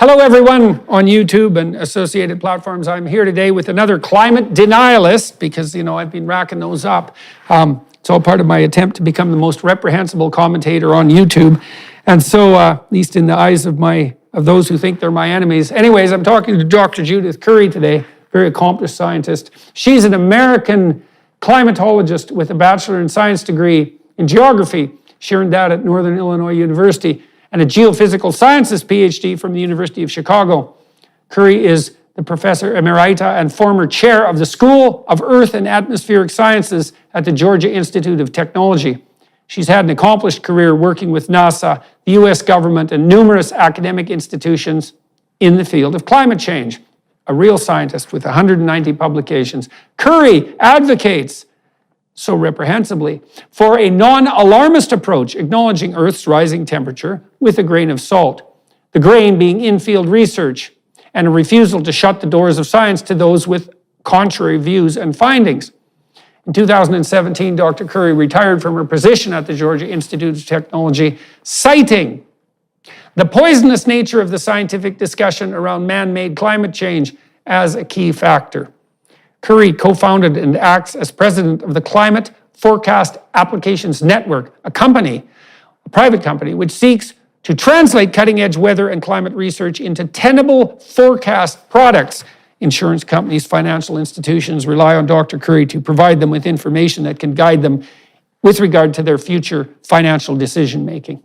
Hello everyone on YouTube and associated platforms. I'm here today with another climate denialist because, I've been racking those up. It's all part of my attempt to become the most reprehensible commentator on YouTube. And so, at least in the eyes of those who think they're my enemies. Anyways, I'm talking to Dr. Judith Curry today, very accomplished scientist. She's an American climatologist with a Bachelor in Science degree in geography. She earned that at Northern Illinois University, and a geophysical sciences PhD from the University of Chicago. Curry is the Professor Emerita and former chair of the School of Earth and Atmospheric Sciences at the Georgia Institute of Technology. She's had an accomplished career working with NASA, the US government, and numerous academic institutions in the field of climate change. A real scientist with 190 publications. Curry advocates, so reprehensibly, for a non-alarmist approach, acknowledging Earth's rising temperature with a grain of salt. The grain being in-field research and a refusal to shut the doors of science to those with contrary views and findings. In 2017, Dr. Curry retired from her position at the Georgia Institute of Technology, citing the poisonous nature of the scientific discussion around man-made climate change as a key factor. Curry co-founded and acts as president of the Climate Forecast Applications Network, a private company, which seeks to translate cutting-edge weather and climate research into tenable forecast products. Insurance companies, financial institutions rely on Dr. Curry to provide them with information that can guide them with regard to their future financial decision-making.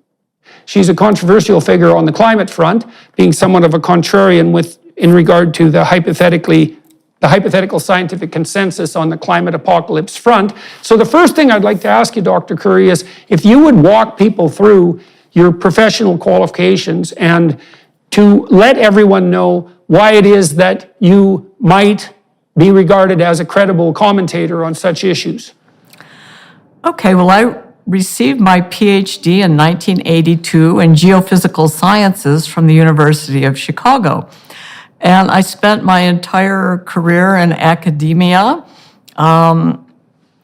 She's a controversial figure on the climate front, being somewhat of a contrarian in regard to the hypothetical scientific consensus on the climate apocalypse front. So the first thing I'd like to ask you, Dr. Curry, is if you would walk people through your professional qualifications and to let everyone know why it is that you might be regarded as a credible commentator on such issues. Okay, well, I received my PhD in 1982 in geophysical sciences from the University of Chicago. And I spent my entire career in academia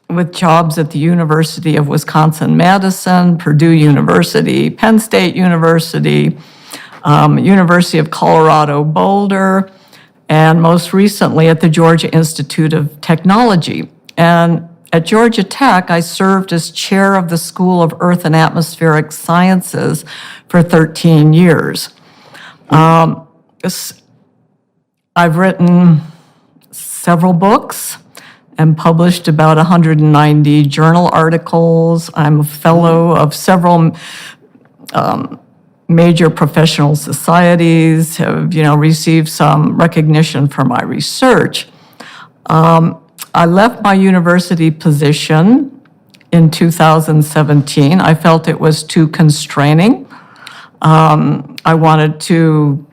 with jobs at the University of Wisconsin-Madison, Purdue University, Penn State University, University of Colorado Boulder, and most recently at the Georgia Institute of Technology. And at Georgia Tech, I served as chair of the School of Earth and Atmospheric Sciences for 13 years. I've written several books and published about 190 journal articles. I'm a fellow of several major professional societies, have received some recognition for my research. I left my university position in 2017. I felt it was too constraining. I wanted to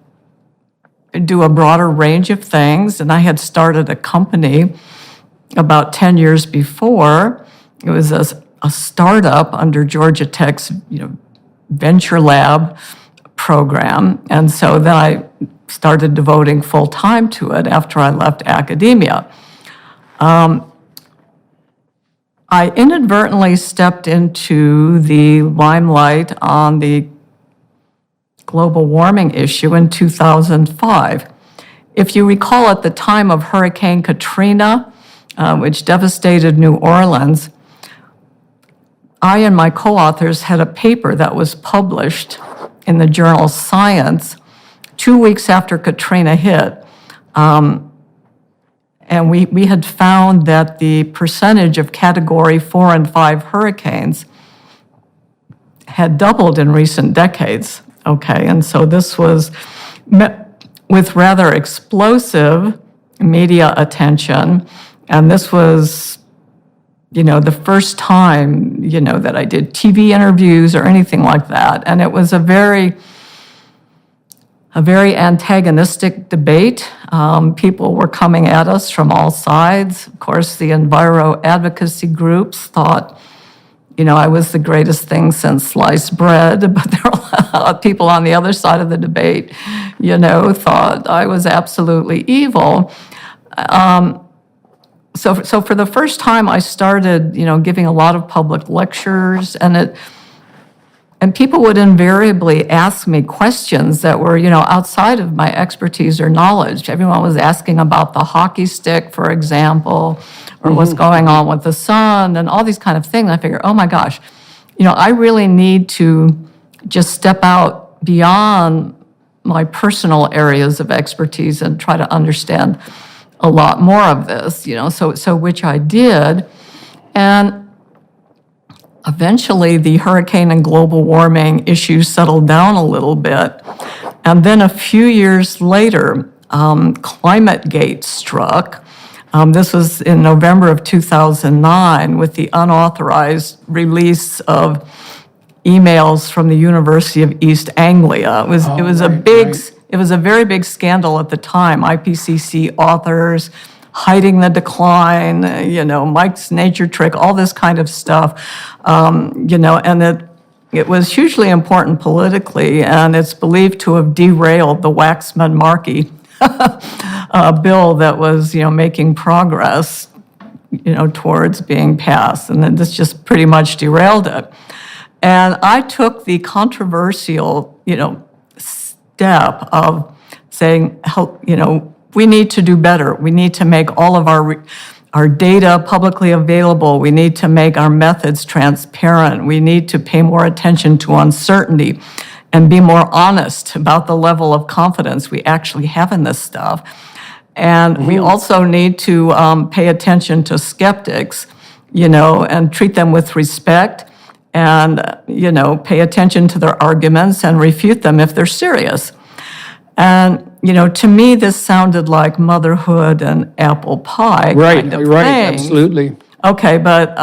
do a broader range of things, and I had started a company about 10 years before. It was a startup under Georgia Tech's Venture Lab program, and so then I started devoting full time to it after I left academia. I inadvertently stepped into the limelight on the global warming issue in 2005. If you recall, at the time of Hurricane Katrina, which devastated New Orleans, I and my co-authors had a paper that was published in the journal Science 2 weeks after Katrina hit. And we had found that the percentage of Category 4 and 5 hurricanes had doubled in recent decades. Okay, and so this was met with rather explosive media attention, and this was, the first time, that I did TV interviews or anything like that, and it was a very antagonistic debate. People were coming at us from all sides. Of course, the enviro advocacy groups thought, I was the greatest thing since sliced bread, but there were a lot of people on the other side of the debate, thought I was absolutely evil. So for the first time, I started, giving a lot of public lectures, and And people would invariably ask me questions that were, outside of my expertise or knowledge. Everyone was asking about the hockey stick, for example, or what's going on with the sun, and all these kind of things. I figure, oh my gosh, I really need to just step out beyond my personal areas of expertise and try to understand a lot more of this, so which I did. And eventually, the hurricane and global warming issues settled down a little bit. And then a few years later, ClimateGate struck. This was in November of 2009 with the unauthorized release of emails from the University of East Anglia. It was a very big scandal at the time. IPCC authors hiding the decline, Mike's nature trick, all this kind of stuff, and it was hugely important politically, and it's believed to have derailed the Waxman-Markey bill that was, making progress, towards being passed, and this just pretty much derailed it. And I took the controversial, step of saying, we need to do better. We need to make all of our data publicly available. We need to make our methods transparent. We need to pay more attention to uncertainty and be more honest about the level of confidence we actually have in this stuff. And we also need to pay attention to skeptics, and treat them with respect and, pay attention to their arguments and refute them if they're serious. And, to me, this sounded like motherhood and apple pie kind of right, thing. absolutely. Okay, but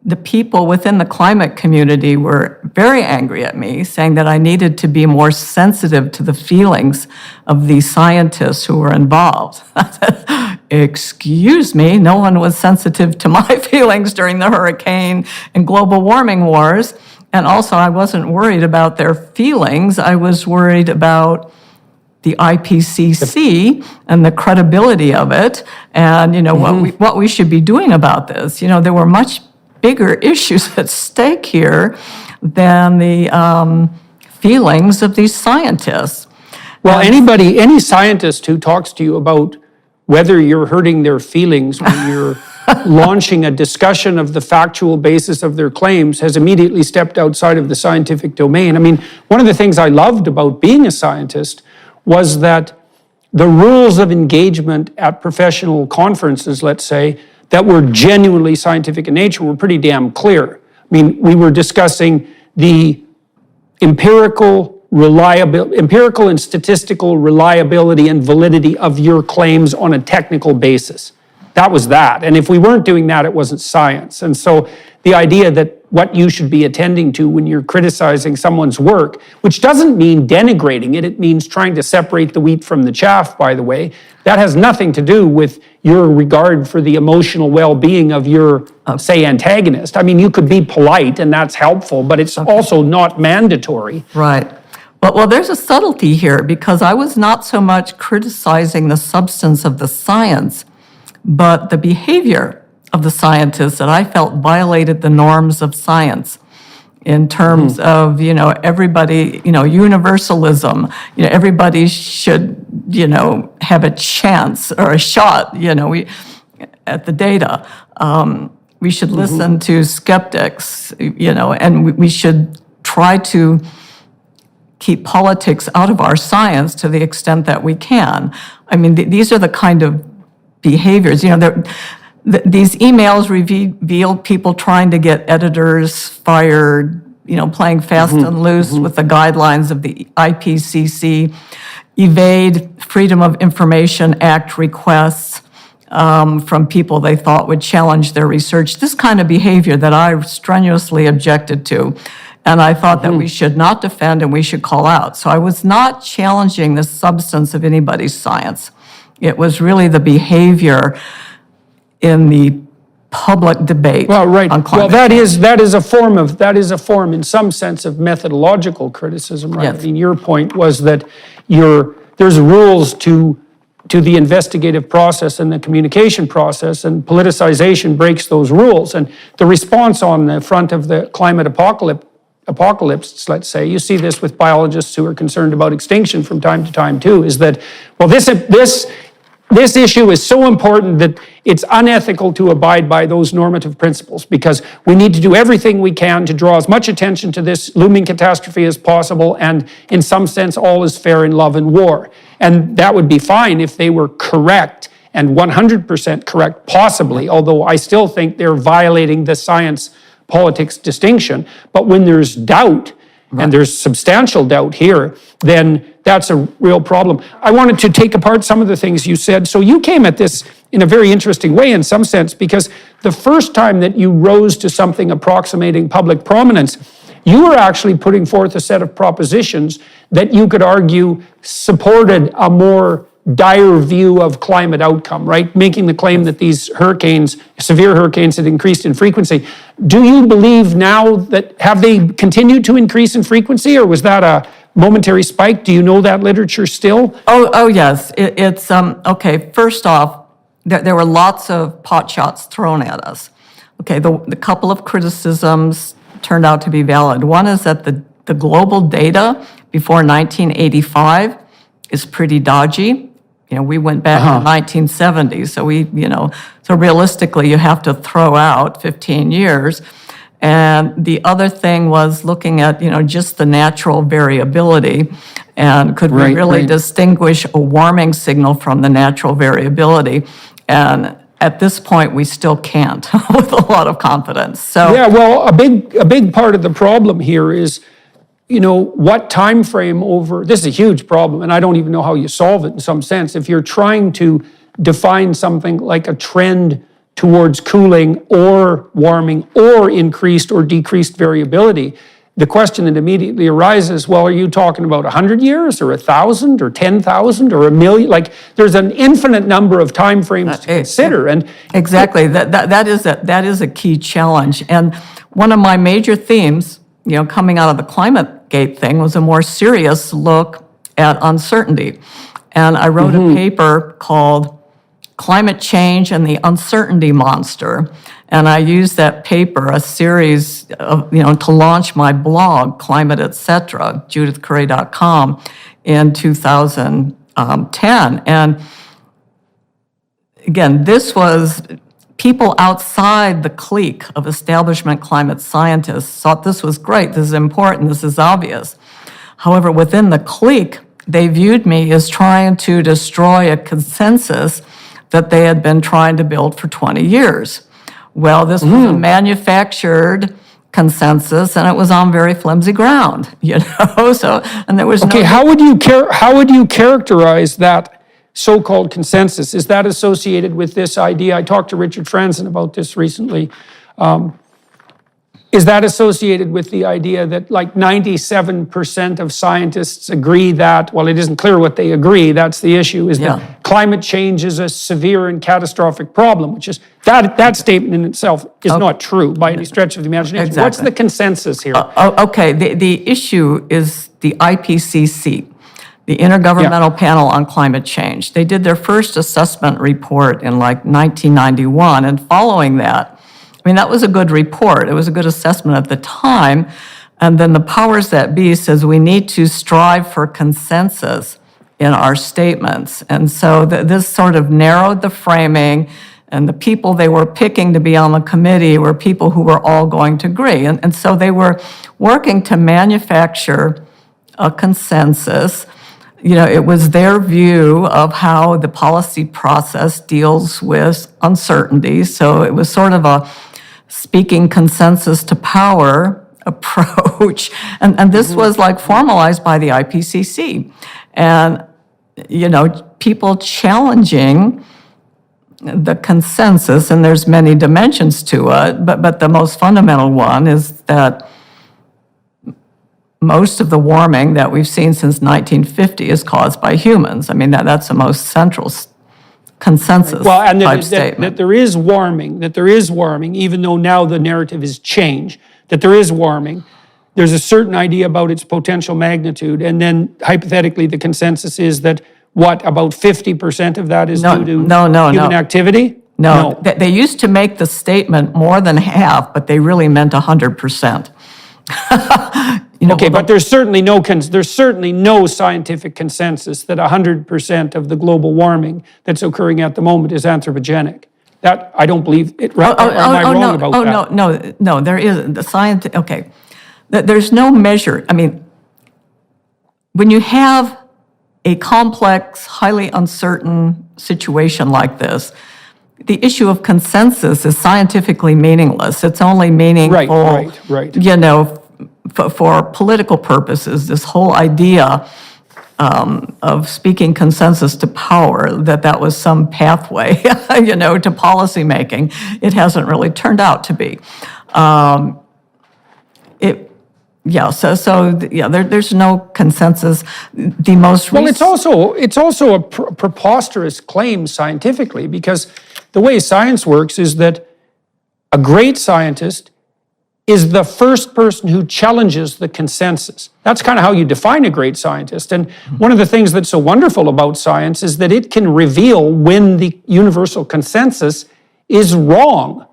the people within the climate community were very angry at me, saying that I needed to be more sensitive to the feelings of the scientists who were involved. I said, excuse me, no one was sensitive to my feelings during the hurricane and global warming wars. And also, I wasn't worried about their feelings. I was worried about the IPCC and the credibility of it, and what we should be doing about this. There were much bigger issues at stake here than the feelings of these scientists. Well, any scientist who talks to you about whether you're hurting their feelings when you're launching a discussion of the factual basis of their claims has immediately stepped outside of the scientific domain. I mean, one of the things I loved about being a scientist was that the rules of engagement at professional conferences, let's say, that were genuinely scientific in nature were pretty damn clear. I mean, we were discussing the empirical and statistical reliability and validity of your claims on a technical basis. That was that. And if we weren't doing that, it wasn't science. And so the idea that what you should be attending to when you're criticizing someone's work, which doesn't mean denigrating it, it means trying to separate the wheat from the chaff, by the way. That has nothing to do with your regard for the emotional well-being of your, say, antagonist. I mean, you could be polite and that's helpful, but it's also not mandatory. Right. Well, there's a subtlety here, because I was not so much criticizing the substance of the science, but the behavior of the scientists that I felt violated the norms of science in terms of, everybody, universalism, everybody should, have a chance or a shot, at the data. We should listen to skeptics, and we should try to keep politics out of our science to the extent that we can. I mean, these are the kind of behaviors, these emails revealed people trying to get editors fired, playing fast and loose with the guidelines of the IPCC, evade Freedom of Information Act requests from people they thought would challenge their research. This kind of behavior that I strenuously objected to. And I thought that we should not defend and we should call out. So I was not challenging the substance of anybody's science. It was really the behavior in the public debate. Well, right. On climate Well, change. that is a form in some sense of methodological criticism, right? Yes. I mean, your point was that there's rules to the investigative process and the communication process, and politicization breaks those rules. And the response on the front of the climate apocalypse, let's say, you see this with biologists who are concerned about extinction from time to time too, is that, well, this issue is so important that it's unethical to abide by those normative principles because we need to do everything we can to draw as much attention to this looming catastrophe as possible, and in some sense, all is fair in love and war. And that would be fine if they were correct and 100% correct, possibly, although I still think they're violating the science-politics distinction. But when there's doubt, and there's substantial doubt here, then that's a real problem. I wanted to take apart some of the things you said. So you came at this in a very interesting way in some sense, because the first time that you rose to something approximating public prominence, you were actually putting forth a set of propositions that you could argue supported a more dire view of climate outcome, right? Making the claim that these hurricanes, severe hurricanes, had increased in frequency. Do you believe now that, have they continued to increase in frequency, or was that a momentary spike? Do you know that literature still? Oh yes. It's, okay, first off, there were lots of pot shots thrown at us. Okay, the couple of criticisms turned out to be valid. One is that the global data before 1985 is pretty dodgy. You know, we went back to 1970, so so realistically, you have to throw out 15 years. And the other thing was looking at, just the natural variability, and could we really distinguish a warming signal from the natural variability? And at this point, we still can't with a lot of confidence. So yeah, well, a big part of the problem here is, what time frame over, this is a huge problem, and I don't even know how you solve it in some sense. If you're trying to define something like a trend towards cooling or warming or increased or decreased variability, the question that immediately arises, well, are you talking about 100 years or 1,000 or 10,000 or 1,000,000? Like, there's an infinite number of time frames to consider. And exactly, that is a key challenge. And one of my major themes, coming out of the ClimateGate thing, was a more serious look at uncertainty. And I wrote a paper called Climate Change and the Uncertainty Monster. And I used that paper, a series of, to launch my blog, Climate Etc., judithcurry.com, in 2010. And again, this was people outside the clique of establishment climate scientists thought this was great, this is important, this is obvious. However, within the clique, they viewed me as trying to destroy a consensus that they had been trying to build for 20 years. Well, this was a manufactured consensus, and it was on very flimsy ground, So, and there was okay, how would you characterize that so-called consensus? Is that associated with this idea? I talked to Richard Franzen about this recently. Is that associated with the idea that like 97% of scientists agree that, well, it isn't clear what they agree, that's the issue, is that climate change is a severe and catastrophic problem, which is, that statement in itself is not true by any stretch of the imagination. Exactly. What's the consensus here? Okay, the issue is the IPCC, the Intergovernmental Panel on Climate Change. They did their first assessment report in like 1991, and following that, that was a good report. It was a good assessment at the time. And then the powers that be says we need to strive for consensus in our statements. And so this sort of narrowed the framing, and the people they were picking to be on the committee were people who were all going to agree. And so they were working to manufacture a consensus. It was their view of how the policy process deals with uncertainty. So it was sort of a speaking consensus to power approach. And this was like formalized by the IPCC. And, people challenging the consensus, and there's many dimensions to it, but the most fundamental one is that most of the warming that we've seen since 1950 is caused by humans. That's the most central consensus type statement. That there is warming, even though now the narrative has changed, that there is warming. There's a certain idea about its potential magnitude, and then hypothetically the consensus is that, about 50% of that is due to human activity? No, they used to make the statement more than half, but they really meant 100%. Okay, but there's certainly no scientific consensus that 100% of the global warming that's occurring at the moment is anthropogenic. That, I don't believe it. Am I wrong about that? No, there isn't. The science, okay. There's no measure. I mean, when you have a complex, highly uncertain situation like this, the issue of consensus is scientifically meaningless. It's only meaningful, right. For political purposes. This whole idea of speaking consensus to power, that was some pathway, to policymaking, it hasn't really turned out to be. There's no consensus. The most well, it's also a preposterous claim scientifically, because the way science works is that a great scientist is the first person who challenges the consensus. That's kind of how you define a great scientist. And one of the things that's so wonderful about science is that it can reveal when the universal consensus is wrong.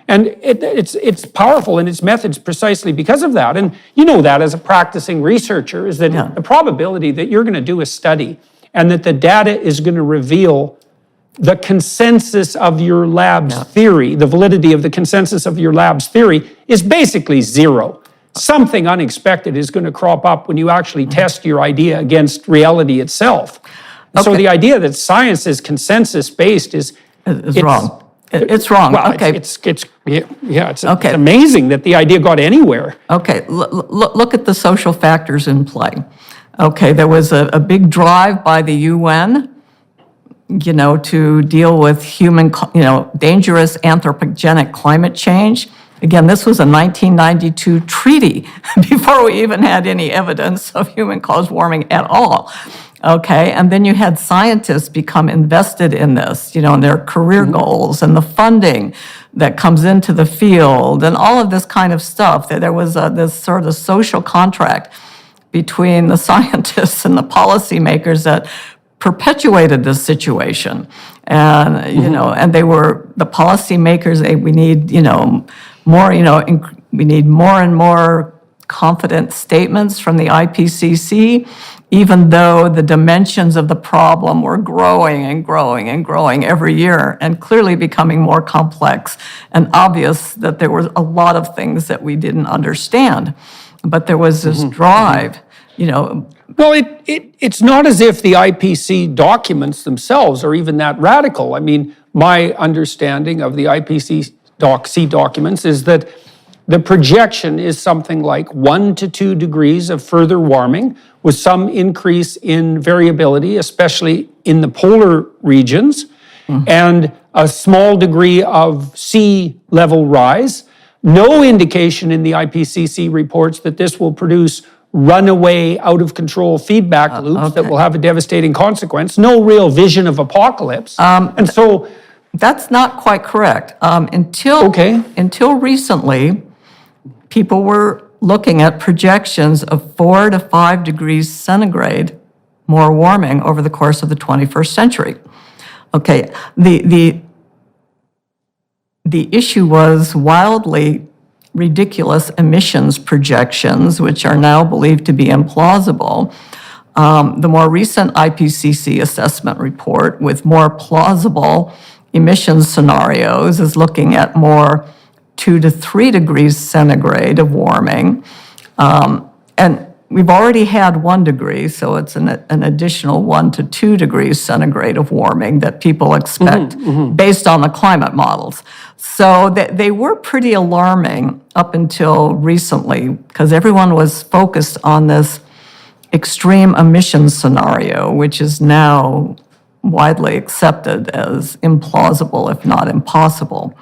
And it's powerful in its methods precisely because of that. And you know that as a practicing researcher, is that the probability that you're going to do a study and that the data is going to reveal the consensus of your lab's theory, the validity of the consensus of your lab's theory, is basically zero. Something unexpected is going to crop up when you actually test your idea against reality itself. Okay. So the idea that science is consensus-based is wrong. It's wrong. Well, okay. It's amazing that the idea got anywhere. Okay, look at the social factors in play. Okay, there was a big drive by the UN, to deal with dangerous anthropogenic climate change. Again, this was a 1992 treaty before we even had any evidence of human-caused warming at all. Okay, and then you had scientists become invested in this, in their career goals and the funding that comes into the field and all of this kind of stuff. There was this sort of social contract between the scientists and the policymakers that perpetuated this situation. And, and they were, the policymakers, we need, more, we need more and more confident statements from the IPCC, even though the dimensions of the problem were growing and growing and growing every year and clearly becoming more complex and obvious that there were a lot of things that we didn't understand. But there was this drive, Well, it's not as if the IPCC documents themselves are even that radical. I mean, my understanding of the IPCC documents is that the projection is something like 1 to 2 degrees of further warming, with some increase in variability, especially in the polar regions, and a small degree of sea level rise. No indication in the IPCC reports that this will produce runaway, out-of-control feedback loops that will have a devastating consequence. No real vision of apocalypse. And so that's not quite correct. Until recently, people were looking at projections of 4 to 5 degrees centigrade more warming over the course of the 21st century. Okay, the issue was wildly ridiculous emissions projections, which are now believed to be implausible. The more recent IPCC assessment report with more plausible emissions scenarios is looking at more 2 to 3 degrees centigrade of warming. And we've already had 1 degree, so it's an additional 1 to 2 degrees centigrade of warming that people expect based on the climate models. So they were pretty alarming up until recently, because everyone was focused on this extreme emissions scenario, which is now widely accepted as implausible, if not impossible.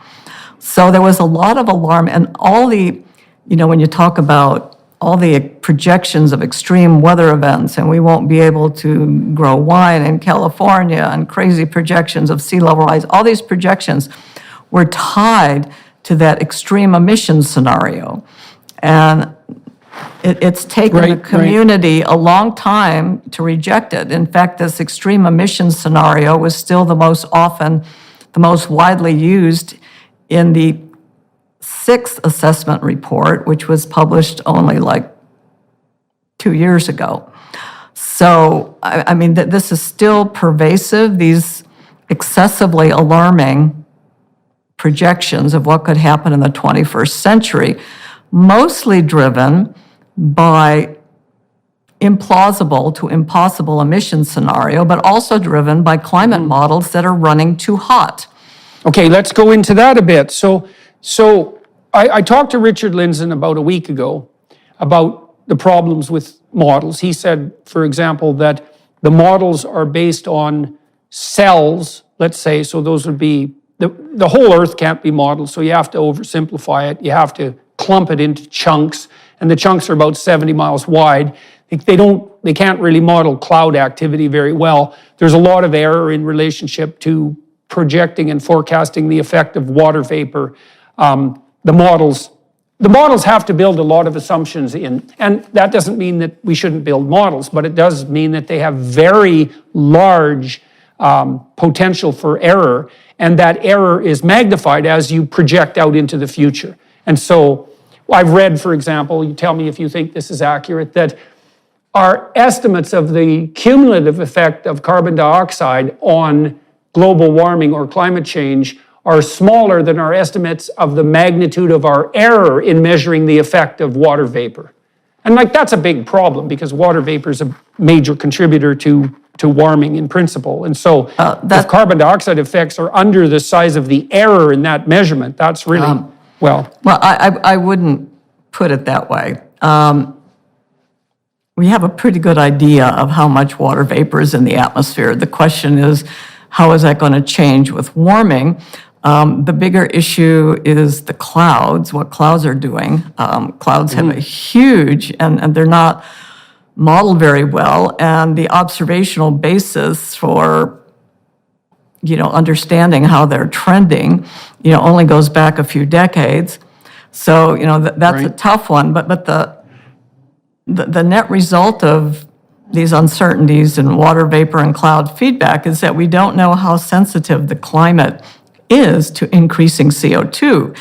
So there was a lot of alarm, and all the, when you talk about all the projections of extreme weather events, and we won't be able to grow wine in California, and crazy projections of sea level rise, all these projections were tied to that extreme emissions scenario. And it's taken the community a long time to reject it. In fact, this extreme emissions scenario was still the most widely used in the sixth assessment report, which was published only like 2 years ago. So, I mean, this is still pervasive, these excessively alarming projections of what could happen in the 21st century, mostly driven by implausible to impossible emission scenario, but also driven by climate models that are running too hot. Okay, let's go into that a bit. So I talked to Richard Lindzen about a week ago about the problems with models. He said, for example, that the models are based on cells, let's say, so those would be, the whole Earth can't be modeled, so you have to oversimplify it, you have to clump it into chunks, and the chunks are about 70 miles wide. They can't really model cloud activity very well. There's a lot of error in relationship to projecting and forecasting the effect of water vapor. The models have to build a lot of assumptions in, and that doesn't mean that we shouldn't build models, but it does mean that they have very large potential for error, and that error is magnified as you project out into the future. And so I've read, for example, you tell me if you think this is accurate, that our estimates of the cumulative effect of carbon dioxide on global warming or climate change are smaller than our estimates of the magnitude of our error in measuring the effect of water vapor. And that's a big problem because water vapor is a major contributor to warming in principle. And so if carbon dioxide effects are under the size of the error in that measurement, that's really, Well, I wouldn't put it that way. We have a pretty good idea of how much water vapor is in the atmosphere. The question is, how is that going to change with warming? The bigger issue is the clouds, what clouds are doing. Clouds have a huge, and they're not modeled very well, and the observational basis for understanding how they're trending, only goes back a few decades. So, that's a tough one, but the net result of these uncertainties in water vapor and cloud feedback is that we don't know how sensitive the climate is to increasing CO2,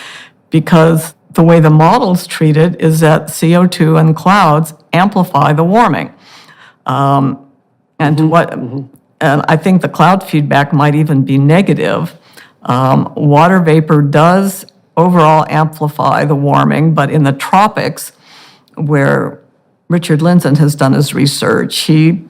because the way the models treat it is that CO2 and clouds amplify the warming. And I think the cloud feedback might even be negative. Water vapor does overall amplify the warming, but in the tropics, where Richard Lindzen has done his research, he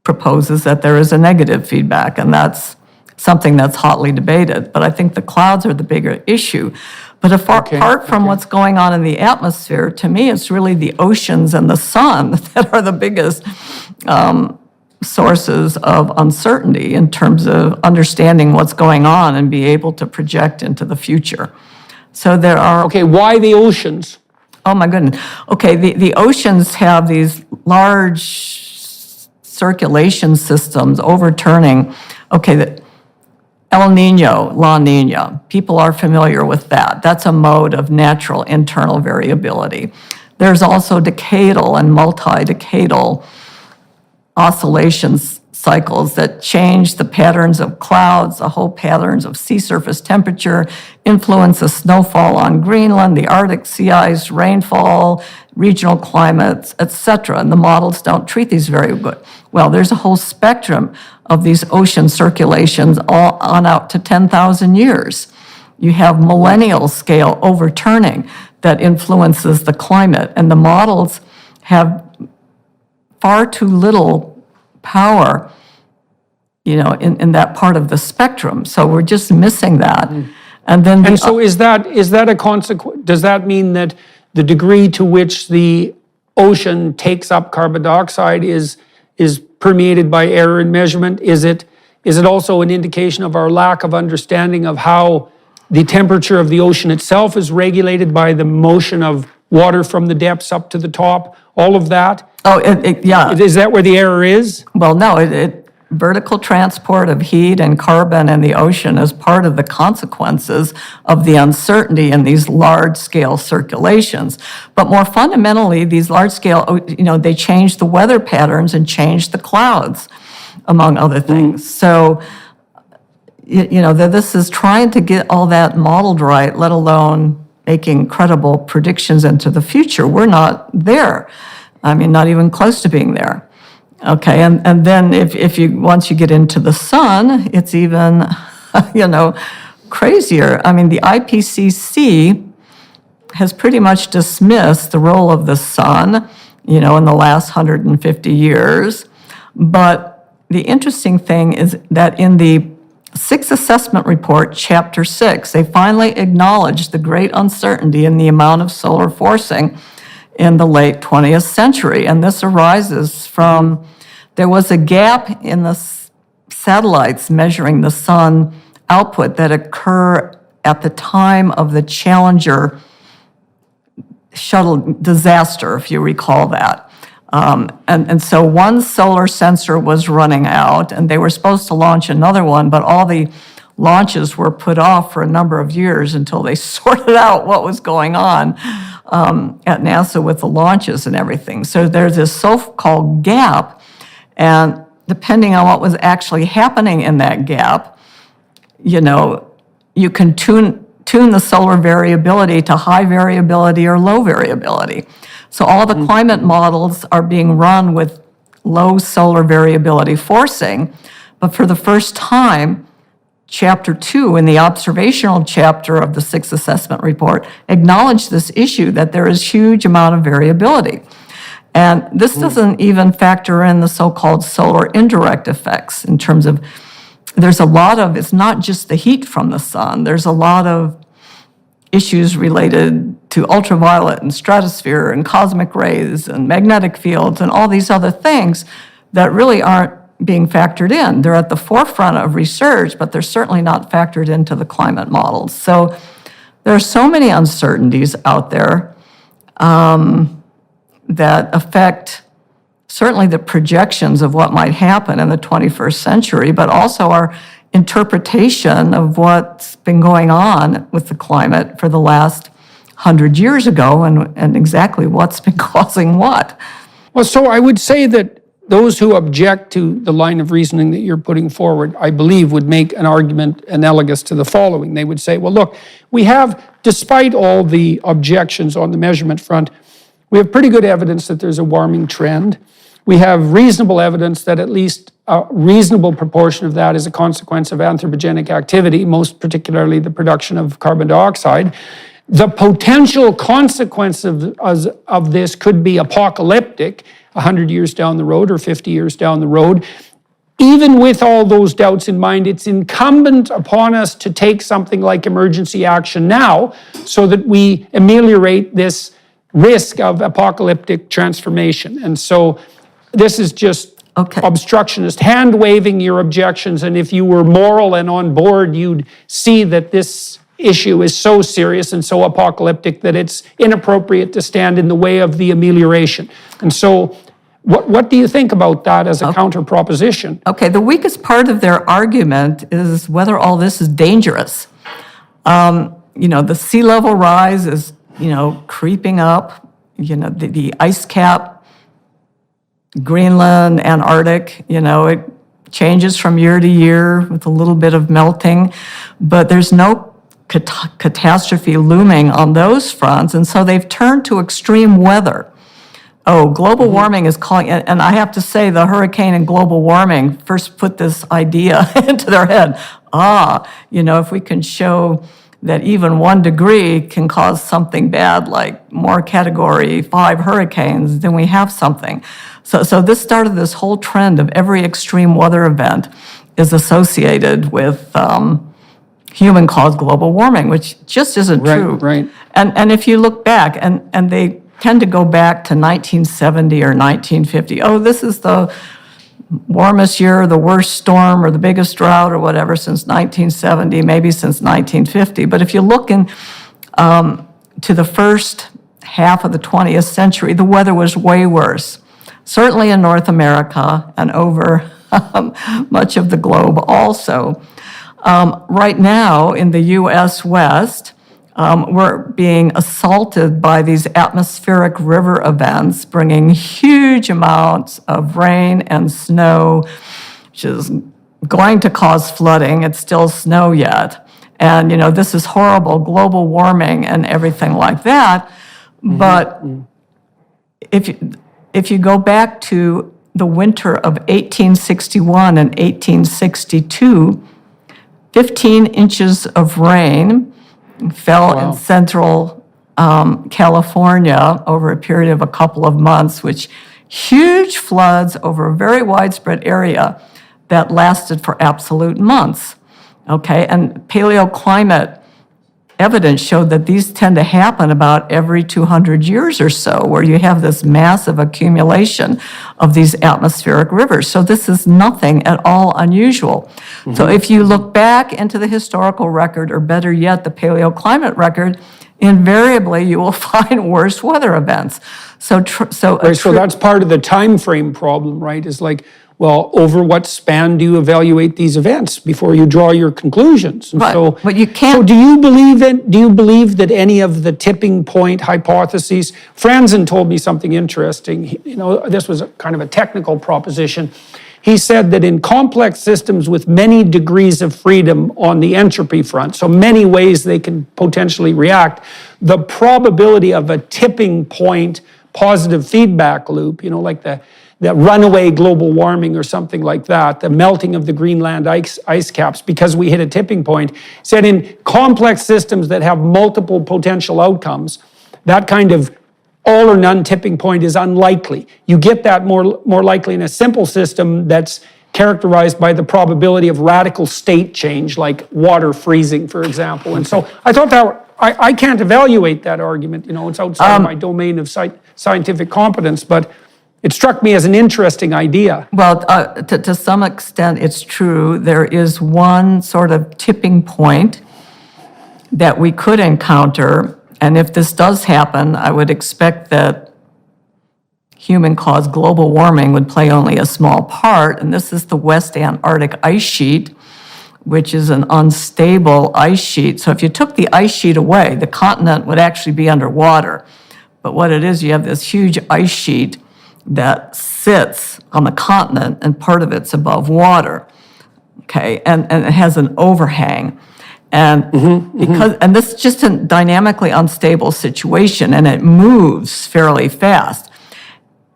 proposes that there is a negative feedback, and that's something that's hotly debated. But I think the clouds are the bigger issue. But apart from what's going on in the atmosphere, to me, it's really the oceans and the sun that are the biggest sources of uncertainty in terms of understanding what's going on and be able to project into the future. So there are... Okay, why the oceans? Oh, my goodness. Okay, the oceans have these large circulation systems overturning. Okay, the El Nino, La Nina, people are familiar with that. That's a mode of natural internal variability. There's also decadal and multi-decadal oscillations cycles that change the patterns of clouds, the whole patterns of sea surface temperature, influence the snowfall on Greenland, the Arctic sea ice, rainfall, regional climates, etc. And the models don't treat these very good. Well, there's a whole spectrum of these ocean circulations all on out to 10,000 years. You have millennial scale overturning that influences the climate, and the models have far too little power, in that part of the spectrum. So we're just missing that. And so is that a consequence? Does that mean that the degree to which the ocean takes up carbon dioxide is permeated by error in measurement? Is it also an indication of our lack of understanding of how the temperature of the ocean itself is regulated by the motion of water from the depths up to the top? All of that? Oh, yeah. Is that where the error is? Well, no, vertical transport of heat and carbon in the ocean is part of the consequences of the uncertainty in these large-scale circulations. But more fundamentally, these large-scale, they change the weather patterns and change the clouds, among other things. So, this is trying to get all that modeled right, let alone making credible predictions into the future. We're not there. I mean, not even close to being there. Okay, and then if you once you get into the sun, it's even, crazier. I mean, the IPCC has pretty much dismissed the role of the sun, in the last 150 years. But the interesting thing is that in the Sixth Assessment Report, Chapter 6, they finally acknowledged the great uncertainty in the amount of solar forcing in the late 20th century. And this arises from, there was a gap in the satellites measuring the sun output that occur at the time of the Challenger shuttle disaster, if you recall that. And so one solar sensor was running out, and they were supposed to launch another one, but all the launches were put off for a number of years until they sorted out what was going on at NASA with the launches and everything. So there's this so-called gap, and depending on what was actually happening in that gap, you can tune the solar variability to high variability or low variability. So all the climate models are being run with low solar variability forcing, but for the first time, Chapter 2 in the observational chapter of the Sixth Assessment Report acknowledged this issue, that there is huge amount of variability. And this doesn't even factor in the so-called solar indirect effects in terms of, there's a lot of, it's not just the heat from the sun, there's a lot of issues related to ultraviolet and stratosphere and cosmic rays and magnetic fields and all these other things that really aren't being factored in. They're at the forefront of research, but they're certainly not factored into the climate models. So there are so many uncertainties out there that affect certainly the projections of what might happen in the 21st century, but also our interpretation of what's been going on with the climate for the last 100 years ago and exactly what's been causing what. Well, so I would say that those who object to the line of reasoning that you're putting forward, I believe, would make an argument analogous to the following. They would say, well, look, we have, despite all the objections on the measurement front, we have pretty good evidence that there's a warming trend. We have reasonable evidence that at least a reasonable proportion of that is a consequence of anthropogenic activity, most particularly the production of carbon dioxide. The potential consequence of this could be apocalyptic 100 years down the road or 50 years down the road. Even with all those doubts in mind, it's incumbent upon us to take something like emergency action now so that we ameliorate this risk of apocalyptic transformation. And so this is just obstructionist hand-waving your objections, and if you were moral and on board, you'd see that this issue is so serious and so apocalyptic that it's inappropriate to stand in the way of the amelioration. And so what do you think about that as a counter proposition? Okay, the weakest part of their argument is whether all this is dangerous. The sea level rise is, creeping up, the ice cap, Greenland, Antarctic, it changes from year to year with a little bit of melting, but there's no catastrophe looming on those fronts, and so they've turned to extreme weather. Global warming is calling, and I have to say the hurricane and global warming first put this idea into their head. If we can show that even 1 degree can cause something bad like more Category 5 hurricanes, then we have something. So this started this whole trend of every extreme weather event is associated with human-caused global warming, which just isn't true. Right. And if you look back, and they tend to go back to 1970 or 1950, this is the warmest year, the worst storm, or the biggest drought, or whatever, since 1970, maybe since 1950. But if you look to the first half of the 20th century, the weather was way worse, certainly in North America and over much of the globe also. Right now, in the U.S. West, we're being assaulted by these atmospheric river events, bringing huge amounts of rain and snow, which is going to cause flooding. It's still snow yet. and, this is horrible, global warming and everything like that. But if you go back to the winter of 1861 and 1862, 15 inches of rain fell in central California over a period of a couple of months, which huge floods over a very widespread area that lasted for absolute months. Okay, and paleoclimate evidence showed that these tend to happen about every 200 years or so, where you have this massive accumulation of these atmospheric rivers. So this is nothing at all unusual. So if you look back into the historical record, or better yet, the paleoclimate record, invariably you will find worse weather events. So that's part of the time frame problem, right? Is like, well, over what span do you evaluate these events before you draw your conclusions? And right. But you can't. So do you believe that any of the tipping point hypotheses? Franzen told me something interesting. This was kind of a technical proposition. He said that in complex systems with many degrees of freedom on the entropy front, so many ways they can potentially react, the probability of a tipping point positive feedback loop, like the runaway global warming or something like that, the melting of the Greenland ice caps because we hit a tipping point, said in complex systems that have multiple potential outcomes, that kind of all or none tipping point is unlikely. You get that more likely in a simple system that's characterized by the probability of radical state change, like water freezing, for example. And so I thought that I can't evaluate that argument. It's outside of my domain of scientific competence, but it struck me as an interesting idea. Well, to some extent, it's true. There is one sort of tipping point that we could encounter, and if this does happen, I would expect that human-caused global warming would play only a small part, and this is the West Antarctic ice sheet, which is an unstable ice sheet. So if you took the ice sheet away, the continent would actually be underwater. But what it is, you have this huge ice sheet that sits on the continent, and part of it's above water, okay, and it has an overhang. And and this is just a dynamically unstable situation, and it moves fairly fast.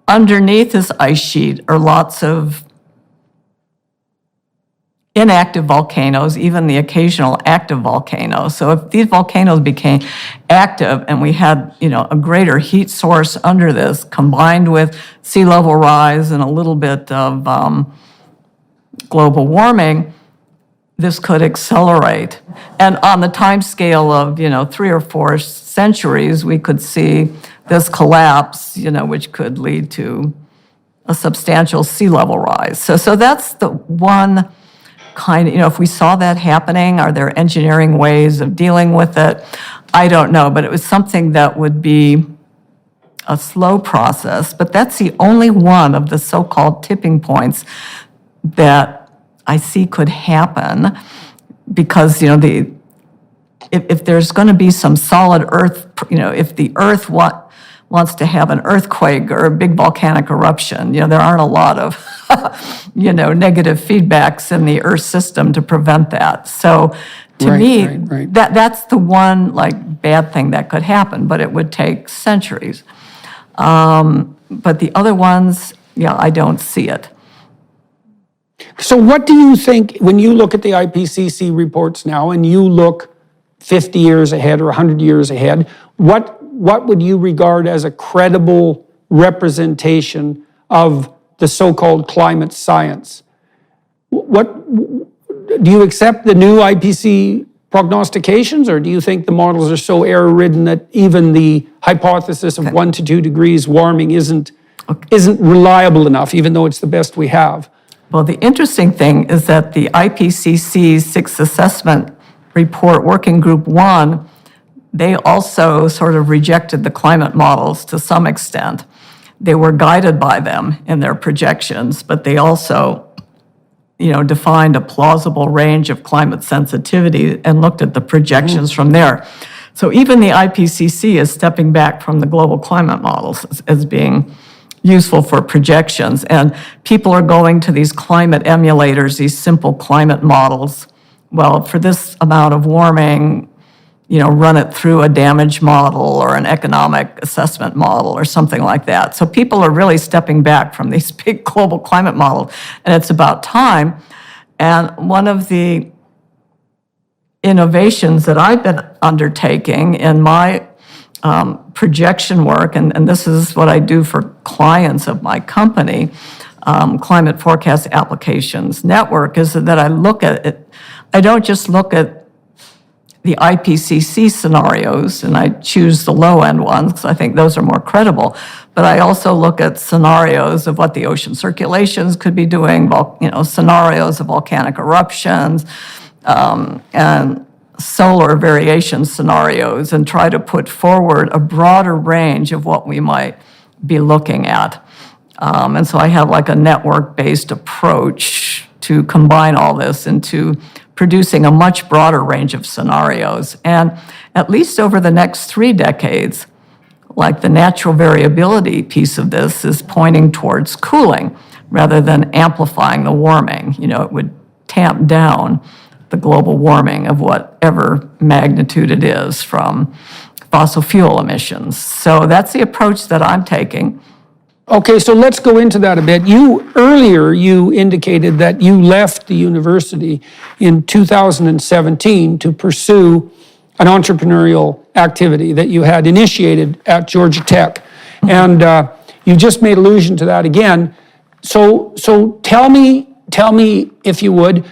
Underneath this ice sheet are lots of inactive volcanoes, even the occasional active volcano. So if these volcanoes became active and we had, a greater heat source under this, combined with sea level rise and a little bit of global warming, this could accelerate. And on the time scale of, 3 or 4 centuries, we could see this collapse, which could lead to a substantial sea level rise. So that's the one kind of, if we saw that happening, are there engineering ways of dealing with it? I don't know, but it was something that would be a slow process. But that's the only one of the so-called tipping points that I see could happen, because, if there's going to be some solid Earth, if the Earth wants to have an earthquake or a big volcanic eruption, there aren't a lot of, negative feedbacks in the Earth system to prevent that. So to me, that's the one bad thing that could happen, but it would take centuries. But the other ones, I don't see it. So what do you think, when you look at the IPCC reports now and you look 50 years ahead or 100 years ahead, what would you regard as a credible representation of the so-called climate science? What do you accept the new IPCC prognostications, or do you think the models are so error-ridden that even the hypothesis of 1 to 2 degrees warming isn't reliable enough, even though it's the best we have? Well, the interesting thing is that the IPCC's Sixth Assessment Report, Working Group 1, they also sort of rejected the climate models to some extent. They were guided by them in their projections, but they also, defined a plausible range of climate sensitivity and looked at the projections from there. So even the IPCC is stepping back from the global climate models as being useful for projections. And people are going to these climate emulators, these simple climate models well, for this amount of warming, run it through a damage model or an economic assessment model or something like that. So people are really stepping back from these big global climate models, and it's about time. And one of the innovations that I've been undertaking in my projection work, and this is what I do for clients of my company, Climate Forecast Applications Network, is that I look at it. I don't just look at the IPCC scenarios, and I choose the low-end ones because I think those are more credible. But I also look at scenarios of what the ocean circulations could be doing, scenarios of volcanic eruptions, and solar variation scenarios, and try to put forward a broader range of what we might be looking at. And so I have like a network-based approach to combine all this into producing a much broader range of scenarios. And at least over the next 3 decades, like the natural variability piece of this is pointing towards cooling rather than amplifying the warming. It would tamp down the global warming of whatever magnitude it is from fossil fuel emissions. So that's the approach that I'm taking. Okay, so let's go into that a bit. Earlier you indicated that you left the university in 2017 to pursue an entrepreneurial activity that you had initiated at Georgia Tech. And you just made allusion to that again. So tell me, if you would,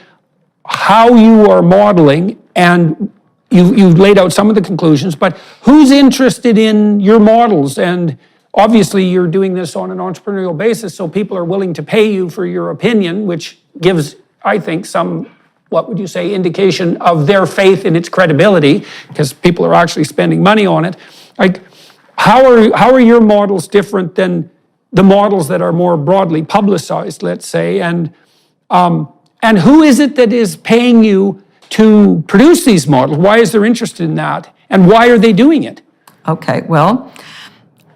how you are modeling, and you've laid out some of the conclusions, but who's interested in your models? And obviously, you're doing this on an entrepreneurial basis, so people are willing to pay you for your opinion, which gives, I think, some, what would you say, indication of their faith in its credibility, because people are actually spending money on it. Like, how are your models different than the models that are more broadly publicized, let's say, and who is it that is paying you to produce these models? Why is there interest in that, and why are they doing it? Okay, well,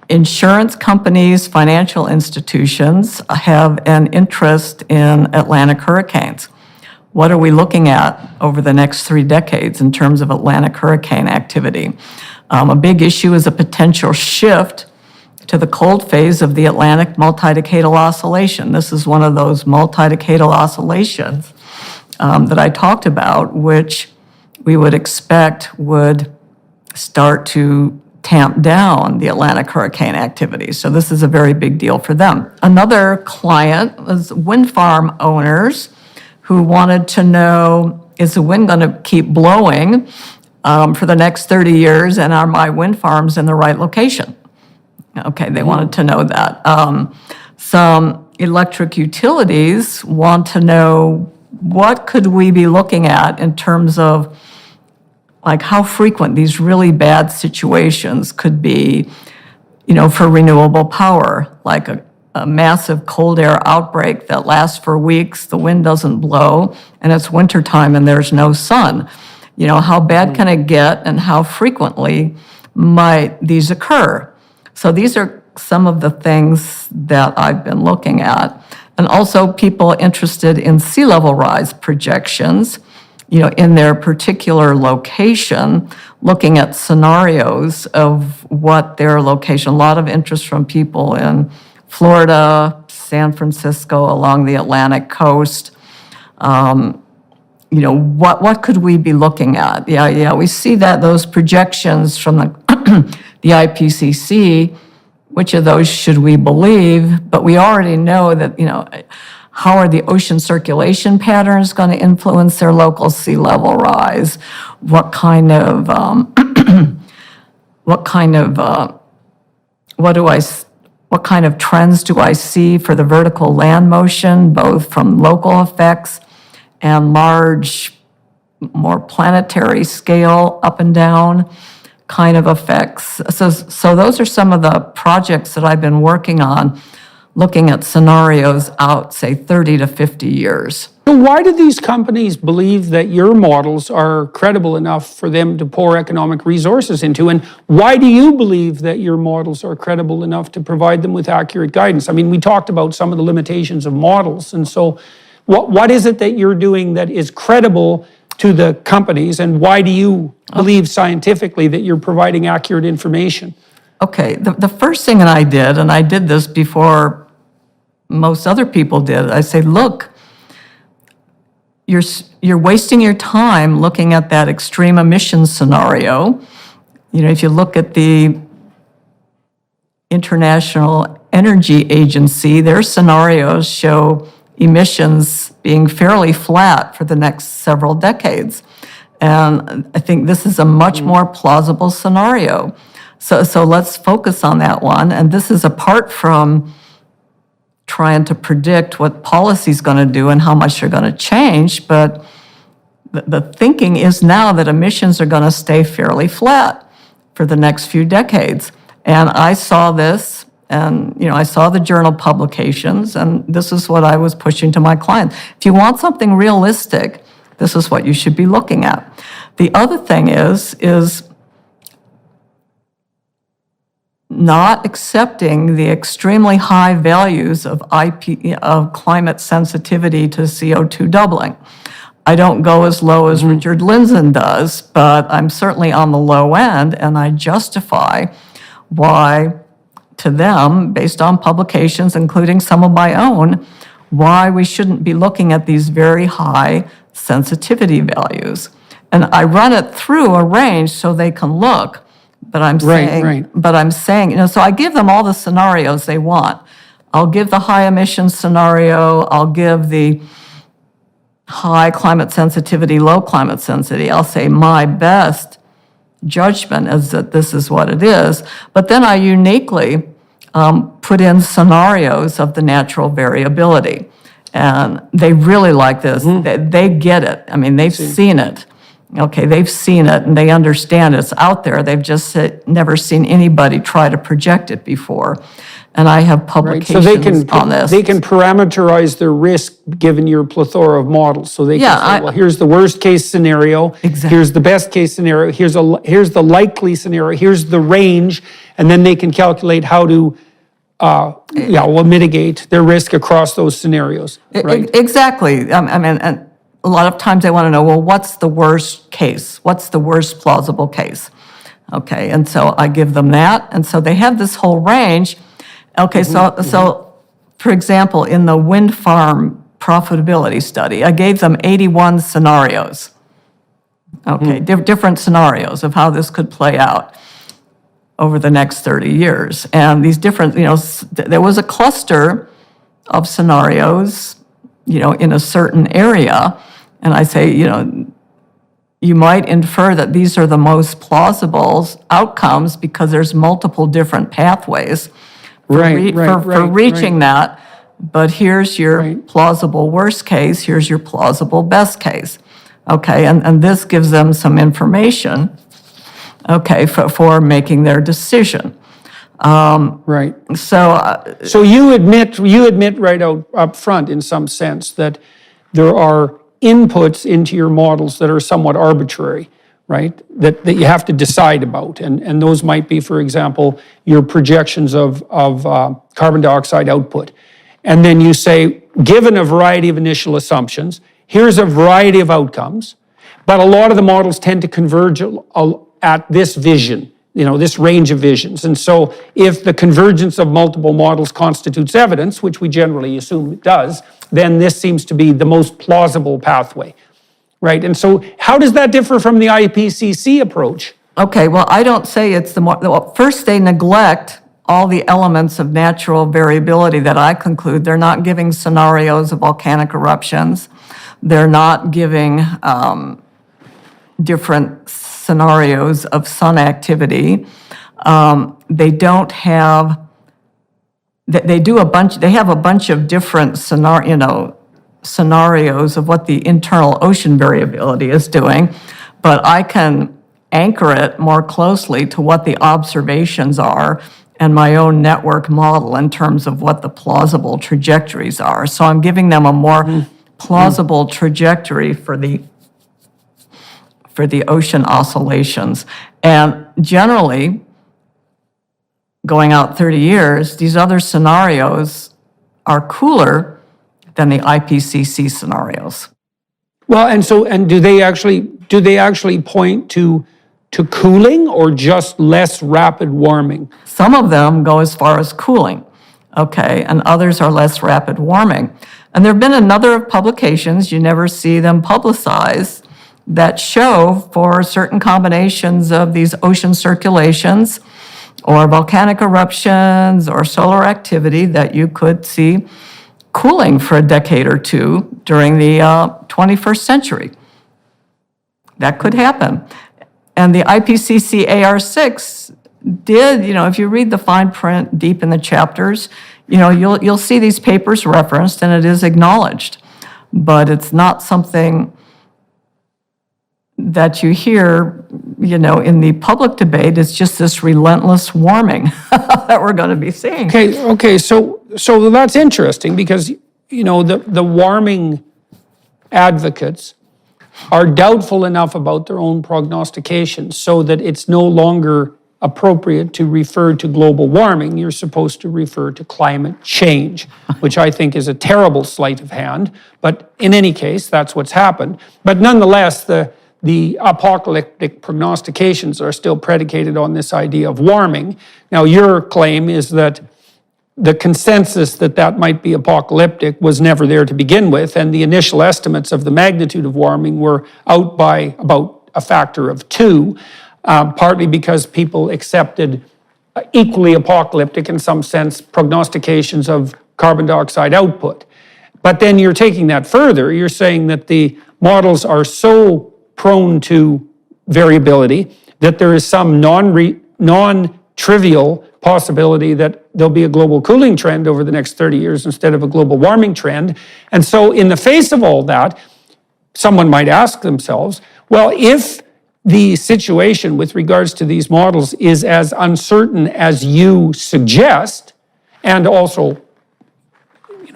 insurance companies, financial institutions have an interest in Atlantic hurricanes. What are we looking at over the next 3 decades in terms of Atlantic hurricane activity? A big issue is a potential shift to the cold phase of the Atlantic multi-decadal oscillation. This is one of those multi-decadal oscillations that I talked about, which we would expect would start to tamp down the Atlantic hurricane activity. So this is a very big deal for them. Another client was wind farm owners who wanted to know, is the wind going to keep blowing for the next 30 years, and are my wind farms in the right location? Okay, they wanted to know that. Some electric utilities want to know, what could we be looking at in terms of like how frequent these really bad situations could be, for renewable power, like a massive cold air outbreak that lasts for weeks, the wind doesn't blow, and it's wintertime and there's no sun. How bad can it get, and how frequently might these occur? So these are some of the things that I've been looking at. And also people interested in sea level rise projections, in their particular location, looking at scenarios of what their location. A lot of interest from people in Florida, San Francisco, along the Atlantic coast. What could we be looking at? Yeah, we see that those projections from the IPCC, which of those should we believe? But we already know that, how are the ocean circulation patterns going to influence their local sea level rise? What kind of trends do I see for the vertical land motion, both from local effects and large, more planetary scale up and down kind of effects? So those are some of the projects that I've been working on, looking at scenarios out, say, 30 to 50 years. So why do these companies believe that your models are credible enough for them to pour economic resources into? And why do you believe that your models are credible enough to provide them with accurate guidance? I mean, we talked about some of the limitations of models. And so what is it that you're doing that is credible to the companies, and why do you believe scientifically that you're providing accurate information? Okay, the first thing that I did, and I did this before most other people did, I say, look, you're wasting your time looking at that extreme emissions scenario. You know, if you look at the International Energy Agency, their scenarios show emissions being fairly flat for the next several decades. And I think this is a much more plausible scenario. So let's focus on that one. And this is apart from trying to predict what policy's going to do and how much they're going to change, but the thinking is now that emissions are going to stay fairly flat for the next few decades. And I saw this, and I saw the journal publications, and this is what I was pushing to my clients. If you want something realistic, this is what you should be looking at. The other thing is not accepting the extremely high values of climate sensitivity to CO2 doubling. I don't go as low as Richard Lindzen does, but I'm certainly on the low end, and I justify why, to them, based on publications, including some of my own, why we shouldn't be looking at these very high saying values. And I run it through a range so they can look, but I'm saying, so I give them all the scenarios they want. I'll give the high emission scenario, I'll give the high climate sensitivity, low climate sensitivity. I'll say my best judgment is that this is what it is, but then I uniquely put in scenarios of the natural variability. And they really like this. They get it. I mean, they've seen it. Okay, they've seen it and they understand it's out there. They've just never seen anybody try to project it before. And I have publications on this. They can parameterize their risk given your plethora of models. So they can say, well, here's the worst case scenario. Exactly. Here's the best case scenario. Here's the likely scenario. Here's the range. And then they can calculate how to mitigate their risk across those scenarios. Right? Exactly. I mean, and a lot of times they want to know, well, what's the worst case? What's the worst plausible case? Okay, and so I give them that. And so they have this whole range. Okay, so for example, in the wind farm profitability study, I gave them 81 scenarios. Okay, different scenarios of how this could play out over the next 30 years. And these different, there was a cluster of scenarios, in a certain area. And I say, you might infer that these are the most plausible outcomes because there's multiple different pathways for reaching that. But here's your plausible worst case, here's your plausible best case. Okay, and this gives them some information, okay, for making their decision. So you admit right up front in some sense that there are inputs into your models that are somewhat arbitrary, right? That you have to decide about. And those might be, for example, your projections of carbon dioxide output. And then you say, given a variety of initial assumptions, here's a variety of outcomes, but a lot of the models tend to converge at this vision, this range of visions. And so if the convergence of multiple models constitutes evidence, which we generally assume it does, then this seems to be the most plausible pathway, right? And so how does that differ from the IPCC approach? Okay, well, I don't say it's first they neglect all the elements of natural variability that I conclude. They're not giving scenarios of volcanic eruptions. They're not giving different scenarios of sun activity. They don't have, they have a bunch of different scenarios of what the internal ocean variability is doing, but I can anchor it more closely to what the observations are and my own network model in terms of what the plausible trajectories are. So I'm giving them a more plausible trajectory for the ocean oscillations. And generally, going out 30 years, these other scenarios are cooler than the IPCC scenarios. Well, and do they actually point to cooling or just less rapid warming? Some of them go as far as cooling, okay, and others are less rapid warming. And there have been a number of publications, you never see them publicized, that show for certain combinations of these ocean circulations or volcanic eruptions or solar activity that you could see cooling for a decade or two during the 21st century. That could happen. And the IPCC AR6 did, if you read the fine print deep in the chapters, you'll see these papers referenced and it is acknowledged. But it's not something that you hear, in the public debate. It's just this relentless warming that we're going to be seeing. Okay, so that's interesting because, the warming advocates are doubtful enough about their own prognostications so that it's no longer appropriate to refer to global warming. You're supposed to refer to climate change, which I think is a terrible sleight of hand. But in any case, that's what's happened. But nonetheless, the apocalyptic prognostications are still predicated on this idea of warming. Now, your claim is that the consensus that might be apocalyptic was never there to begin with, and the initial estimates of the magnitude of warming were out by about a factor of 2, partly because people accepted equally apocalyptic, in some sense, prognostications of carbon dioxide output. But then you're taking that further. You're saying that the models are so prone to variability that there is some non-trivial possibility that there'll be a global cooling trend over the next 30 years instead of a global warming trend. And so in the face of all that, someone might ask themselves, well, if the situation with regards to these models is as uncertain as you suggest, and also,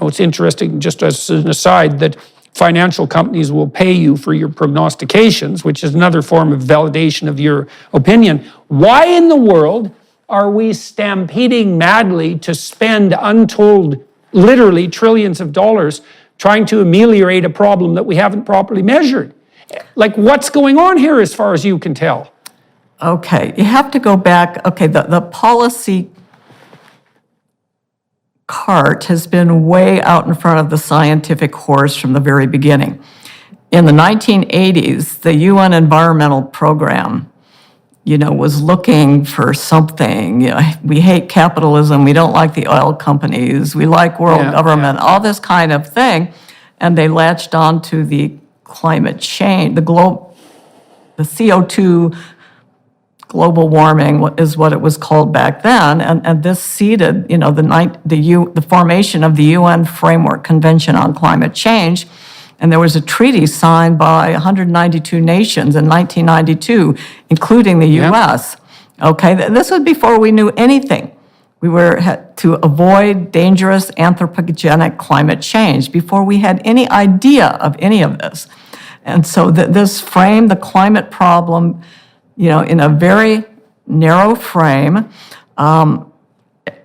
it's interesting, just as an aside, that financial companies will pay you for your prognostications, which is another form of validation of your opinion. Why in the world are we stampeding madly to spend untold, literally trillions of dollars trying to ameliorate a problem that we haven't properly measured? Like, what's going on here as far as you can tell? Okay, you have to go back. Okay, the policy cart has been way out in front of the scientific horse from the very beginning. In the 1980s, the UN Environmental Program, was looking for something. We hate capitalism. We don't like the oil companies. We like world government, all this kind of thing. And they latched on to the climate change, the CO2 global warming is what it was called back then, and this seeded, the formation of the UN Framework Convention on Climate Change, and there was a treaty signed by 192 nations in 1992, including the U.S. Okay, this was before we knew anything. We had to avoid dangerous anthropogenic climate change before we had any idea of any of this, and so this framed the climate problem, in a very narrow frame. All